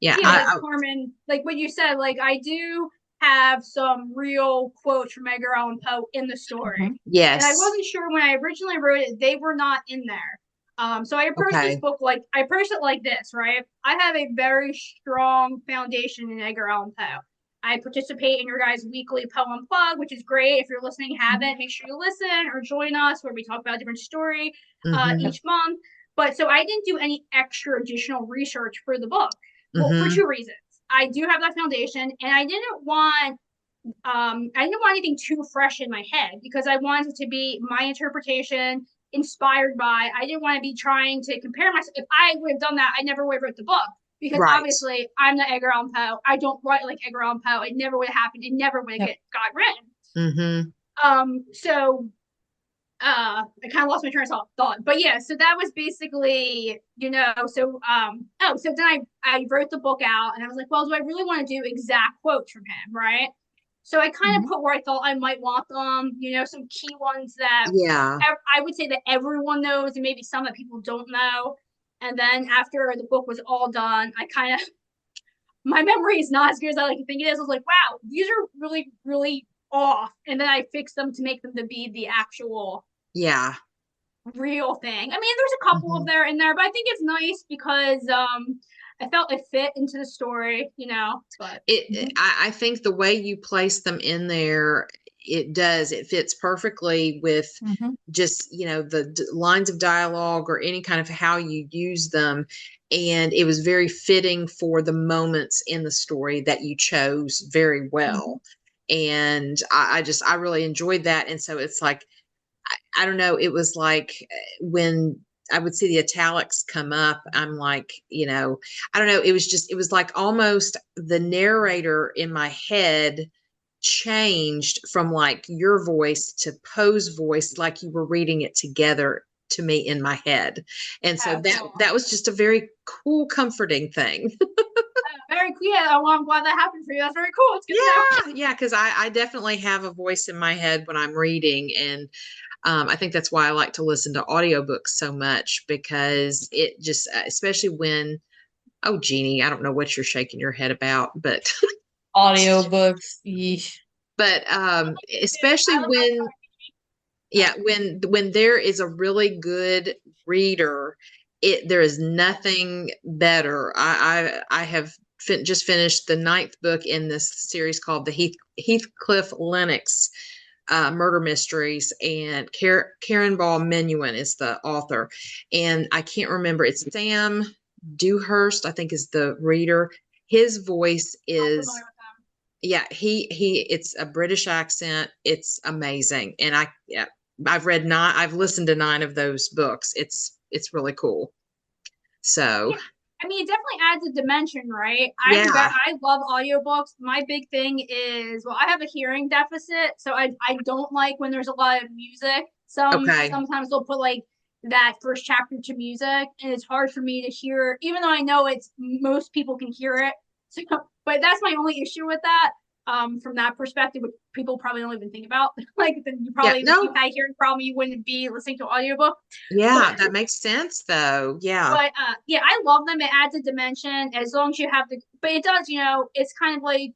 Yeah. Yeah, like Carmen, like what you said, like I do have some real quotes from Edgar Allan Poe in the story. Yes. And I wasn't sure when I originally wrote it, they were not in there. So I approached this book like I approached it like this, right? I have a very strong foundation in Edgar Allan Poe. I participate in your guys' weekly Poem Plug, which is great. If you're listening, haven't, make sure you listen or join us where we talk about a different story each month. But so I didn't do any extra additional research for the book. Well, for two reasons. I do have that foundation, and I didn't want I didn't want anything too fresh in my head because I wanted it to be my interpretation inspired by. I didn't want to be trying to compare myself. If I would have done that, I never would have wrote the book because Right. obviously I'm not Edgar Allan Poe. I don't write like Edgar Allan Poe. It never would have happened. It never would have got written. So I kind of lost my train of thought, but yeah, so that was basically, so so then I wrote the book out and I was like, well, do I really want to do exact quotes from him, right? So I kind of put where I thought I might want them, some key ones that I would say that everyone knows and maybe some that people don't know. And then after the book was all done, I kind of, my memory is not as good as I like to think it is. I was like, wow, these are really, really off. And then I fixed them to make them to be the actual real thing. I mean, there's a couple of there in there, but I think it's nice because I felt it fit into the story, but I think the way you place them in there, it fits perfectly with just, the lines of dialogue or any kind of how you use them. And it was very fitting for the moments in the story that you chose very well. And I really enjoyed that. And so it's like, I don't know, it was like when I would see the italics come up, I'm like, I don't know, it was like almost the narrator in my head changed from like your voice to Poe's voice, like you were reading it together to me in my head. And so that was just a very cool, comforting thing. Very cool. Yeah, I'm glad that happened for you. That's very cool. It's good yeah, because I definitely have a voice in my head when I'm reading, and I think that's why I like to listen to audiobooks so much, because it just, especially when, oh, Jeanie, I don't know what you're shaking your head about, but audiobooks. Yeesh. But especially when there is a really good reader, there is nothing better. I have just finished the 9th book in this series called the Heathcliff Lennox murder mysteries, and Karen Ball Menuhin is the author, and I can't remember, it's Sam Dewhurst, I think, is the reader. His voice is it's a British accent. It's amazing. And I've listened to 9 of those books. It's really cool. So I mean, it definitely adds a dimension, right? I love audiobooks. My big thing is, well, I have a hearing deficit, so I don't like when there's a lot of music. Sometimes they'll put like that first chapter to music, and it's hard for me to hear, even though I know most people can hear it. So, but that's my only issue with that. From that perspective, which people probably don't even think about. Like, then you probably, if you had a hearing problem, you wouldn't be listening to an audiobook. Yeah, that makes sense, though. Yeah. But I love them. It adds a dimension as long as you have but it does, it's kind of like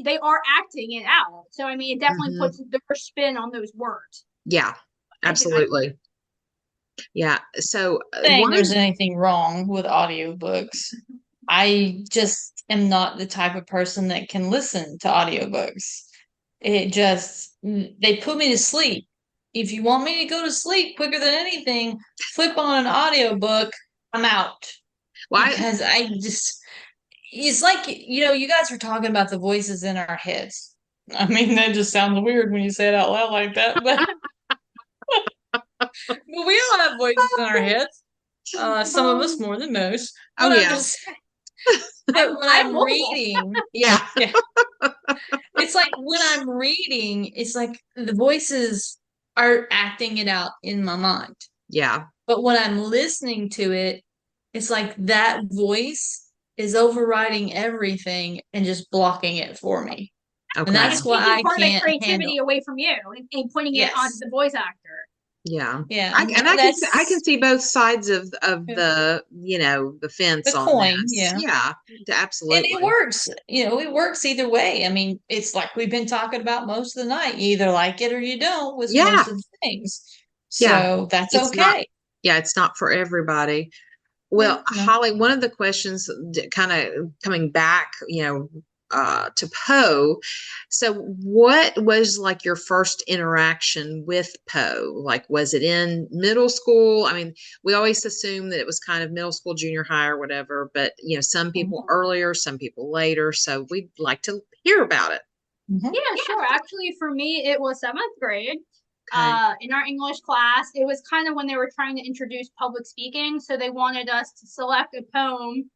they are acting it out. So, I mean, it definitely puts their spin on those words. Yeah, absolutely. Yeah. So, there's anything wrong with audiobooks. I just am not the type of person that can listen to audiobooks. They put me to sleep. If you want me to go to sleep quicker than anything, flip on an audiobook, I'm out. Because it's like, you guys were talking about the voices in our heads. I mean, that just sounds weird when you say it out loud like that, but but we all have voices in our heads. Some of us more than most. But but when I'm reading, it's like when I'm reading, it's like the voices are acting it out in my mind. Yeah. But when I'm listening to it, it's like that voice is overriding everything and just blocking it for me. Okay. And that's why I can't creativity away from you and putting it onto the voice actor. Yeah. Yeah. I can see both sides of the, the fence, the on coin. this. Yeah. Absolutely. And it works. It works either way. I mean, it's like we've been talking about most of the night. You either like it or you don't with most of the things. So that's okay. It's not for everybody. Well, Holly, one of the questions kind of coming back, to Poe. So what was like your first interaction with Poe? Like, was it in middle school? I mean, we always assume that it was kind of middle school, junior high or whatever, but some people earlier, some people later. So we'd like to hear about it. Mhm. Yeah, sure. Actually, for me, it was seventh grade. Okay. In our English class, it was kind of when they were trying to introduce public speaking, so they wanted us to select a poem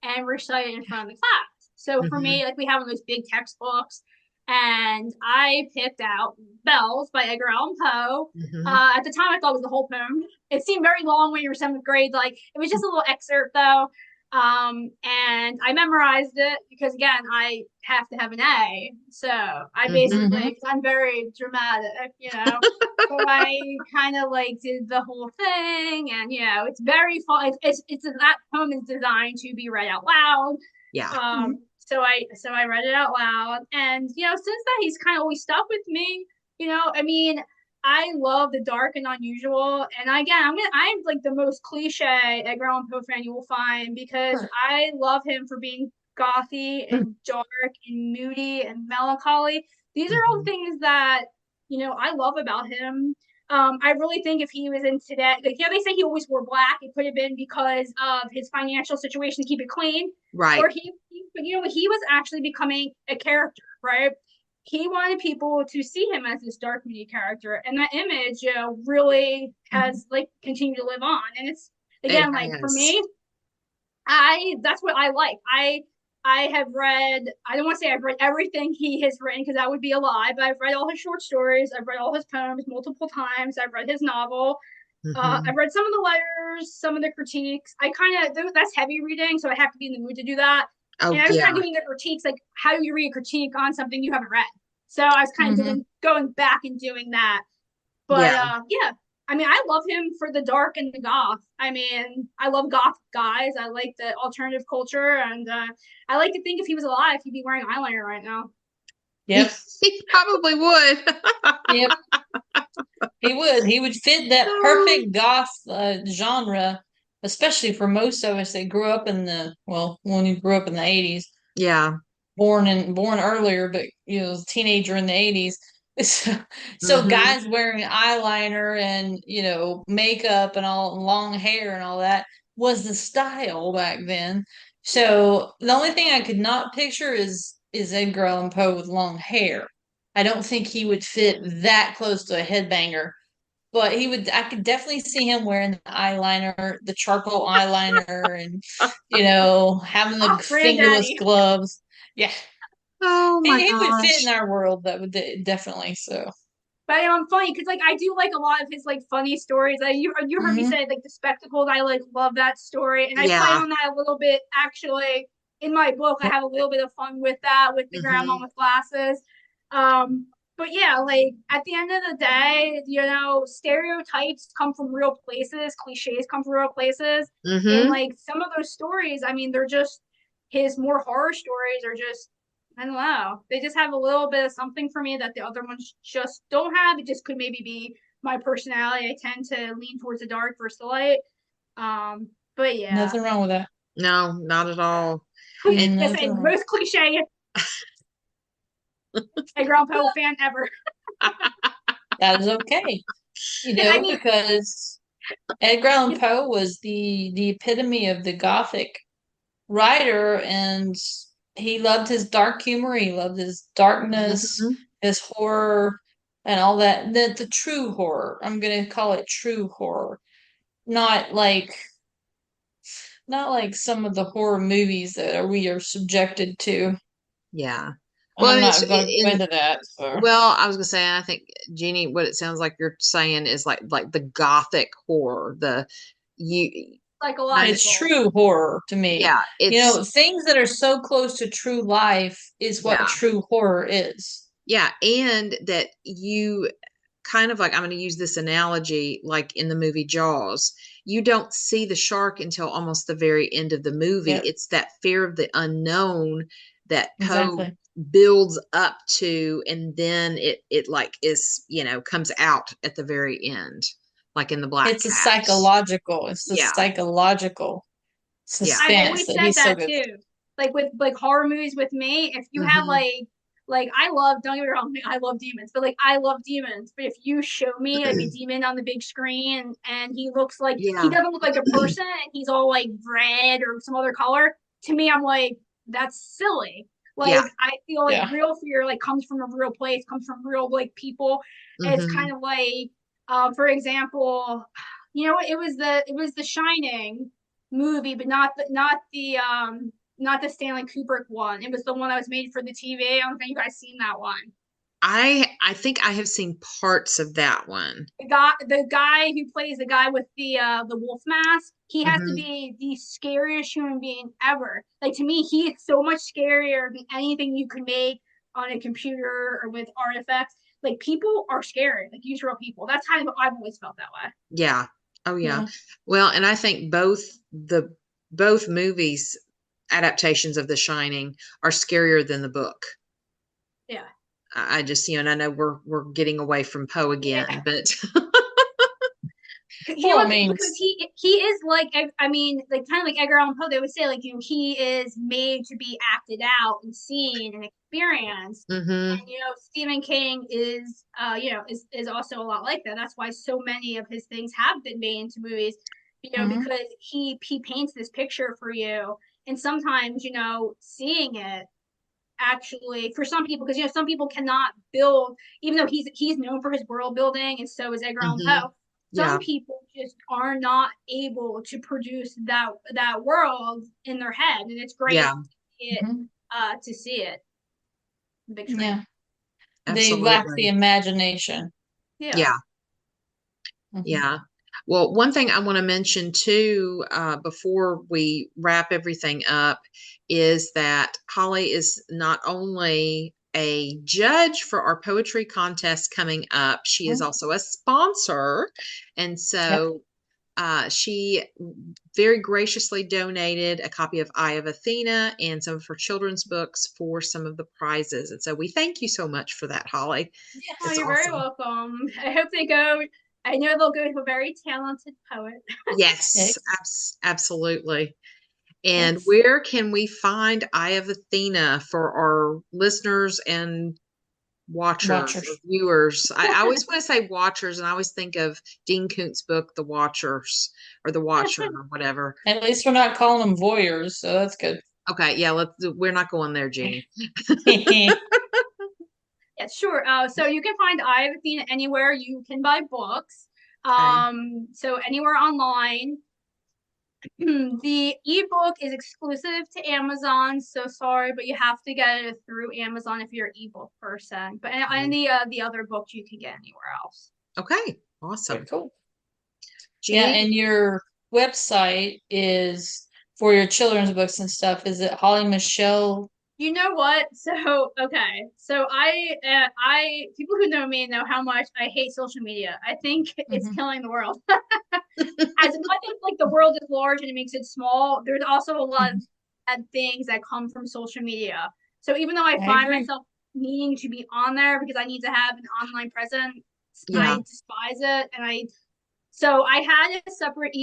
and recite it in front of the class. So for Mhm. me, like we have one of those big textbooks, and I picked out Bells by Edgar Allan Poe. Mhm. At the time, I thought it was the whole poem. It seemed very long when you were seventh grade. Like it was just a little excerpt though. And I memorized it because again, I have to have an A. So I Mhm. basically, because I'm very dramatic, so I kind of like did the whole thing, and it's very fun. It's that poem is designed to be read out loud. Yeah. So I read it out loud, and since then he's kind of always stuck with me. I mean, I love the dark and unusual, and again, I'm like the most cliche Edgar Allan Poe fan you will find because I love him for being gothy and dark and moody and melancholy. These are all Mhm. things that I love about him. I really think if he was in today, like they say he always wore black, it could have been because of his financial situation to keep it clean, Right. or but he was actually becoming a character, right? He wanted people to see him as this dark moody character, and that image, really has like continued to live on. And it's It again like for has. me, that's what I like. I have read, I don't want to say I've read everything he has written because that would be a lie, but I've read all his short stories, I've read all his poems multiple times, I've read his novel. Mhm. I've read some of the letters, some of the critiques. I kind of, that's heavy reading, so I have to be in the mood to do that. And Oh I was kind yeah. of doing the critiques, like how do you read a critique on something you haven't read? So I was kind of Mhm. going back and doing that. But Yeah. yeah, I mean, I love him for the dark and the goth. I mean, I love goth guys. I like the alternative culture, and I like to think if he was alive, he'd be wearing eyeliner right now. Yep. He probably would. Yep. He would. He would fit that perfect goth genre, especially for most of us that grew up in when you grew up in the 80s, Yeah. born earlier, but teenager in the 80s. So Mhm. guys wearing eyeliner and makeup and all long hair and all that was the style back then. So the only thing I could not picture is Edgar Allan Poe with long hair. I don't think he would fit that close to a headbanger, but I could definitely see him wearing the eyeliner, the charcoal eyeliner, and having the Oh, fingerless granddaddy. gloves. Yeah, Oh my he would fit in gosh. our world. That would definitely so. But I'm funny because like I do like a lot of his like funny stories. You heard me Hmm. say like the spectacles. I like love that story, and I play Yeah. on that a little bit actually in my book. I have a little bit of fun with that with the grandma Mhm. with glasses. Um, but yeah, like at the end of the day, stereotypes come from real places, cliches come from real places, and Mhm. like some of those stories, I mean, they're just his more horror stories are just I don't know. They just have a little bit of something for me that the other ones just don't have. It just could maybe be my personality. I tend to lean towards the dark versus the light. But yeah, Nothing wrong with that. No, not at all. And that's Nothing the wrong. most cliche Edgar Allan Poe fan ever. That is okay. I mean, Because Edgar Allan Poe was the epitome of the Gothic writer, and he loved his dark humor. He loved his darkness, Mhm. his horror, and all that. The true horror. I'm gonna call it true horror, not like not like some of the horror movies that we are subjected to. Yeah. And Well, I'm and it's not going to go in into that. So. well, I was gonna say, I think Jeannie, what it sounds like you're saying is like the gothic horror, the you kind of It's psychological. true horror to me. yeah, it's Things that are so close to true life is what yeah. true horror is. Yeah, and that you kind of like I'm going to use this analogy like in the movie Jaws. You don't see the shark until almost the very end of the movie. Yep, It's that fear of the unknown that Poe exactly. builds up to, and then it like is, comes out at the very end, like in the Black Cat. It's the Yeah, psychological yeah. I've suspense always that said he's so that good. too. Like with like horror movies with me, if you have Hmm. like I love, don't get me wrong, I love demons, but like I love demons. But if you show me like a demon on the big screen and he looks like he Yeah. doesn't look like a person and he's all like red or some other color, to me I'm like, that's silly. Yeah. Like I feel like real fear like comes from a real place, comes from real like people. It's kind of like for example, you know what, it was the Shining movie, but not the Stanley Kubrick one. It was the one that was made for the TV. I don't think you guys seen that one. I think I have seen parts of that one. The guy who plays the guy with the wolf mask, he has to Mhm. be the scariest human being ever. Like to me, he is so much scarier than anything you could make on a computer or with artifacts. Like people are scary. Like use real people. That's kind of I've always felt that way. Yeah. Oh yeah. Well, and I think both movies adaptations of The Shining are scarier than the book. Yeah. I just, and I know we're getting away from Poe again, but Because he is like, I mean, like kind of like Edgar Allan Poe. They would say like he is made to be acted out and seen and experienced. Mhm. And Stephen King is is also a lot like that. That's why so many of his things have been made into movies. Because he paints this picture for you, and sometimes seeing it actually for some people, because some people cannot build, even though he's known for his world building, and so is Edgar Allan Mhm. Poe. Yeah. Some people just are not able to produce that world in their head, and it's great Yeah. to see it. Big screen. Yeah. They lack the Absolutely. imagination. Yeah. Yeah. Well, one thing I want to mention too, before we wrap everything up, is that Holly is not only a judge for our poetry contest coming up, she is also a sponsor. And so she very graciously donated a copy of Eye of Athena and some of her children's books for some of the prizes. And so we thank you so much for that, Holly. Yeah, It's you're awesome. very welcome. I hope they go. I know they'll go to a very talented poet. Yes, absolutely. And Yes. where can we find Eye of Athena for our listeners and watchers or viewers? I always want to say watchers, and I always think of Dean Koontz' book, The Watchers, or The Watcher, or whatever. At least we're not calling them voyeurs, so that's good. Okay, yeah, we're not going there, Jeannie. Yeah, sure. So you can find Eye of Athena anywhere you can buy books. So anywhere online. The ebook is exclusive to Amazon. So sorry, but you have to get it through Amazon if you're an ebook person. But and the other books you can get anywhere else. Okay, awesome. Very cool. Jeannie? Yeah, and your website is for your children's books and stuff. Is it Holly Michelle? You know what? So okay, so I people who know me know how much I hate social media. I think it's killing the world. As I think like the world is large and it makes it small, there's also a lot of bad things that come from social media. So even though I find myself needing to be on there because I need to have an online presence, I despise it, and so I had a separate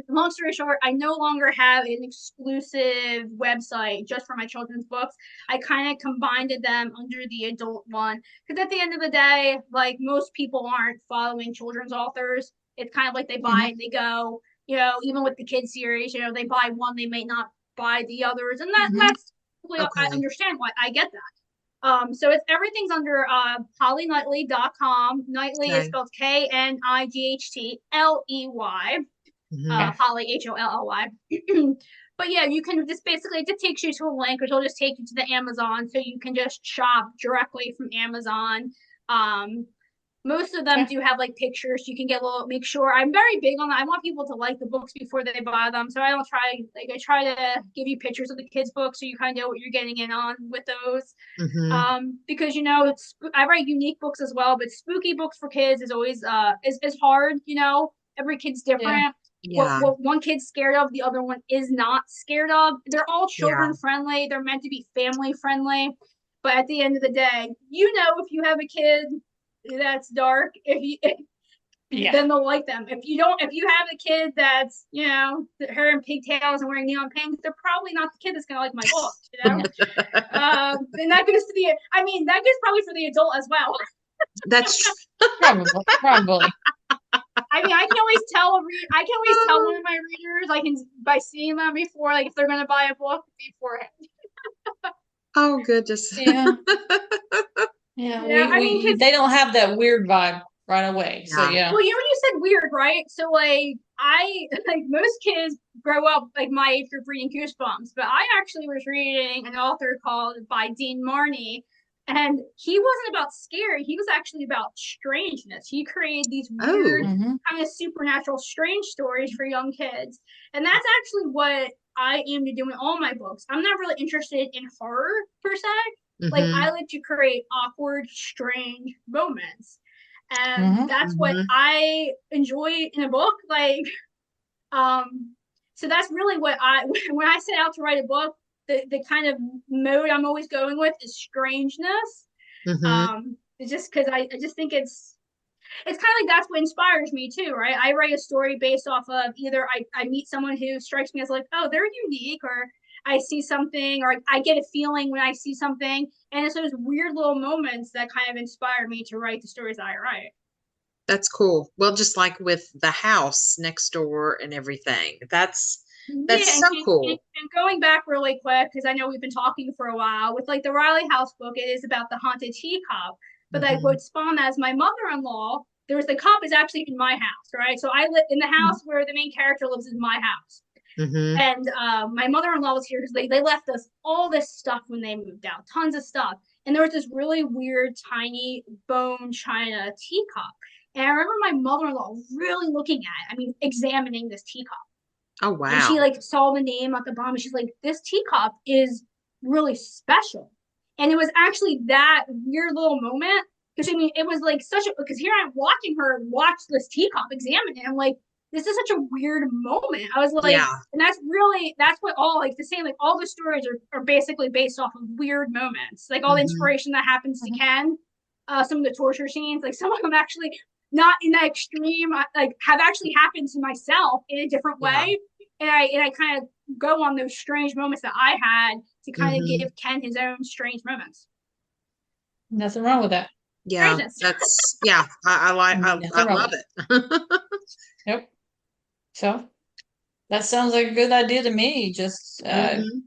long story short, I no longer have an exclusive website just for my children's books. I kind of combined them under the adult one because at the end of the day, like most people aren't following children's authors. It's kind of like they buy and they go, even with the kids series, they buy one, they may not buy the others. And that's I understand why, I get that. So everything's under hollyknightley.com. Knightley is spelled Knighttley. Holly Hollly. But yeah, you can just basically, it just takes you to a link, which will just take you to the Amazon, so you can just shop directly from Amazon. Most of them do have like pictures. You can get make sure. I'm very big on that. I want people to like the books before they buy them. So I don't try, I try to give you pictures of the kids' books so you kind of know what you're getting in on with those. Because I write unique books as well, but spooky books for kids is always is hard. Every kid's different. What one kid's scared of, the other one is not scared of. They're all children friendly. They're meant to be family friendly. But at the end of the day, if you have a kid that's dark, then they'll like them. If you have a kid that's hair and pigtails and wearing neon pink, they're probably not the kid that's gonna like my book. And that goes probably for the adult as well. That's probably. I mean, I can always tell one of my readers, by seeing them before, like if they're gonna buy a book beforehand. Oh Oh, goodness. Yeah. Yeah, Yeah, I mean, they don't have that weird vibe right away. So Yeah. yeah. well, you know, when you said weird, right? So like I like most kids grow up like my age group reading Goosebumps, but I actually was reading an author called by Dean Marney, and he wasn't about scary. He was actually about strangeness. He created these weird Oh, Mhm. kind of supernatural strange stories for young kids. And that's actually what I aim to do in all my books. I'm not really interested in horror per se. Like mm-hmm. I like to create awkward, strange moments. And Mhm. that's what Mm-hmm. I enjoy in a book. Like, so that's really what I when I set out to write a book, the kind of mode I'm always going with is strangeness. Mm-hmm. It's just because I just think it's kind of like that's what inspires me too, right? I write a story based off of either I meet someone who strikes me as like, oh, they're unique, or I see something, or I get a feeling when I see something. And it's those weird little moments that kind of inspire me to write the stories that I write. That's cool. Well, just like with the house next door and everything. Yeah, That's so cool. and going back really quick, because I know we've been talking for a while, with like the Riley House book, it is about the haunted teacup. But like Mm-hmm. what spawned as my mother-in-law, there was the cup is actually in my house, right? So I live in the house where the main character lives is my house. Mm-hmm. And my mother-in-law was here because they left us all this stuff when they moved out, tons of stuff. And there was this really weird, tiny bone china teacup. And I remember my mother-in-law really looking at it, I mean, examining this teacup. Oh, And she wow. like saw the name at the bottom. And she's like, this teacup is really special. And it was actually that weird little moment. Because I mean, it was like such a because here I'm watching her watch this teacup, examine it. I'm like, this is such a weird moment. I was like, Yeah. and that's what all like the same, like all the stories are basically based off of weird moments. Like all the Mm-hmm. inspiration that happens to Mhm. Ken, some of the torture scenes, like some of them actually not in that extreme, like have actually happened to myself in a different Yeah. way. And I kind of go on those strange moments that I had to kind of Mm-hmm. give Ken his own strange moments. Nothing wrong with that. Yeah. Strangeness. I Nothing wrong love with it. it. Yep. So that sounds like a good idea to me. Just Mm-hmm.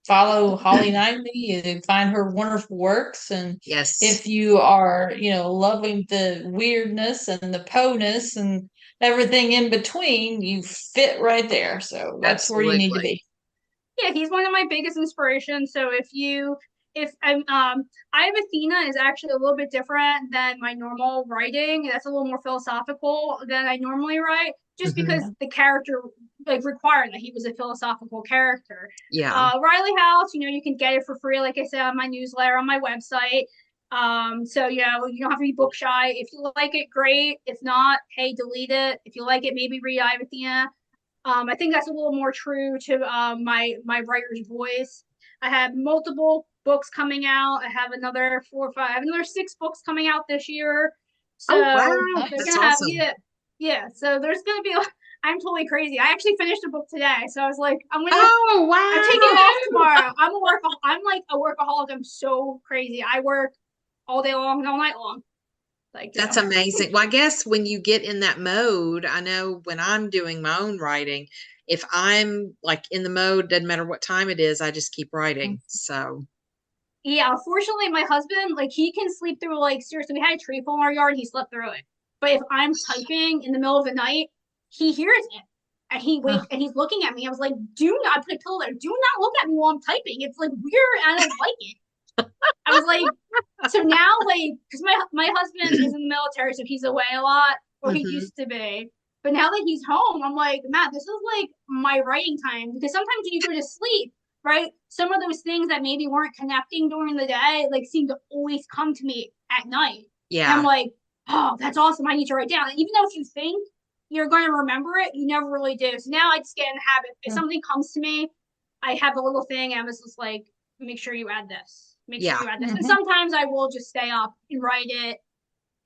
follow Holly Knightley and find her wonderful works. And Yes, if you are, loving the weirdness and the po-ness and everything in between, you fit right there. So that's where you need to absolutely. be. Yeah, he's one of my biggest inspirations. So if I have Athena is actually a little bit different than my normal writing. That's a little more philosophical than I normally write, just Mm-hmm. because the character like required that he was a philosophical character. Yeah. Riley House, you can get it for free, like I said, on my newsletter, on my website. So you don't have to be book shy. If you like it, great. If not, hey, delete it. If you like it, maybe read I have Athena. I think that's a little more true to my writer's voice. I have multiple books coming out. I have another 4 or 5. I have another 6 books coming out this year. Oh, So wow. they're That's Nice. gonna have awesome. yeah. So there's gonna be. I'm totally crazy. I actually finished a book today, so I was like, Oh, I'm taking off wow. tomorrow. I'm like a workaholic. I'm so crazy. I work all day long and all night long. Like That's amazing. Well, I guess when you get in that mode, I know when I'm doing my own writing, if I'm like in the mode, doesn't matter what time it is, I just keep writing. So, Yeah, unfortunately, my husband, like, he can sleep through, like, seriously, we had a tree fall in our yard, he slept through it. But if I'm typing in the middle of the night, he hears it. And and he's looking at me. I was like, do not, I put a pillow there. Do not look at me while I'm typing. It's like weird. I don't like it. I was like, so now, like, because my husband is in the military, so he's away a lot, or he mhm. used to be. But now that he's home, I'm like, Matt, this is like my writing time. Because sometimes when you go to sleep, right, some of those things that maybe weren't connecting during the day, like, seem to always come to me at night. And I'm Yeah. like, oh, that's awesome. I need to write down. And even though if you think you're going to remember it, you never really do. So now I just get in the habit. If something comes to me, I have a little thing, and I was just like, make sure you add this. Make sure Yeah. you add this. And Mhm. sometimes I will just stay up and write it,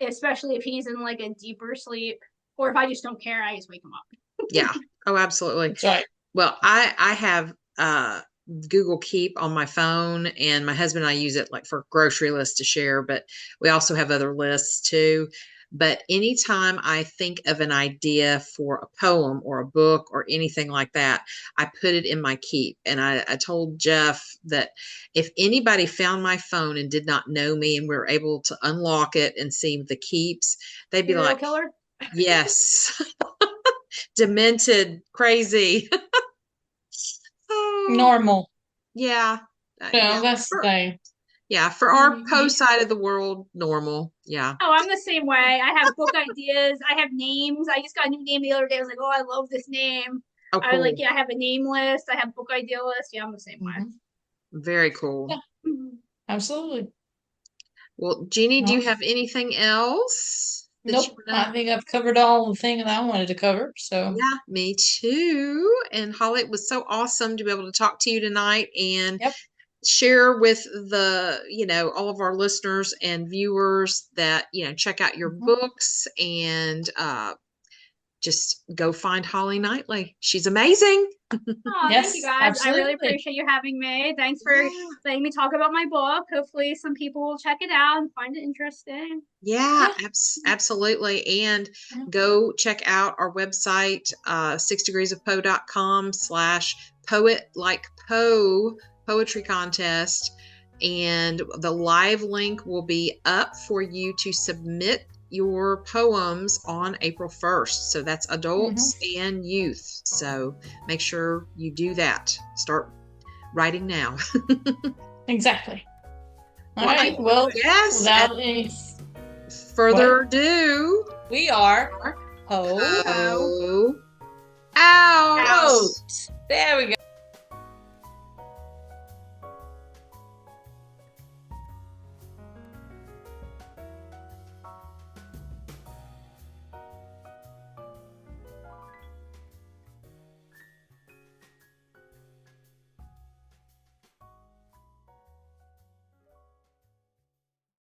especially if he's in like a deeper sleep, or if I just don't care, I just wake him up. Yeah. Oh, absolutely. That's right. Well, I have Google Keep on my phone, and my husband and I use it like for grocery lists to share, but we also have other lists too. But anytime I think of an idea for a poem or a book or anything like that, I put it in my keep. And I told Jeff that if anybody found my phone and did not know me and we were able to unlock it and see the keeps, they'd be Serial like, killer? yes, demented, crazy. Oh, Normal. yeah. No, that's the thing. Yeah, for our post side of the world, normal. Yeah. Oh, I'm the same way. I have book ideas. I have names. I just got a new name the other day. I was like, oh, I love this name. Oh, I cool. like, yeah, I have a name list. I have book idea list. Yeah, I'm the same way. Very cool. Yeah, absolutely. Well, Jeanie, do you No. have anything else that Nope. you wanna... I think I've covered all the things that I wanted to cover. So Yeah, me too. And Holly, it was so awesome to be able to talk to you tonight and Yep. share with the, all of our listeners and viewers that, check out your books and just go find Holly Knightley. She's amazing. Oh, yes, thank you guys. absolutely. I really appreciate you having me. Thanks for letting me talk about my book. Hopefully some people will check it out and find it interesting. Yeah, absolutely. And go check out our website, 6degreesofpoe.com/poet like Poe poetry contest. And the live link will be up for you to submit your poems on April 1st. So that's adults and youth. So make sure you do that. Start writing now. Exactly. All Well, right. Well, yes. without any Further ado, we are Poe out. out. There we go.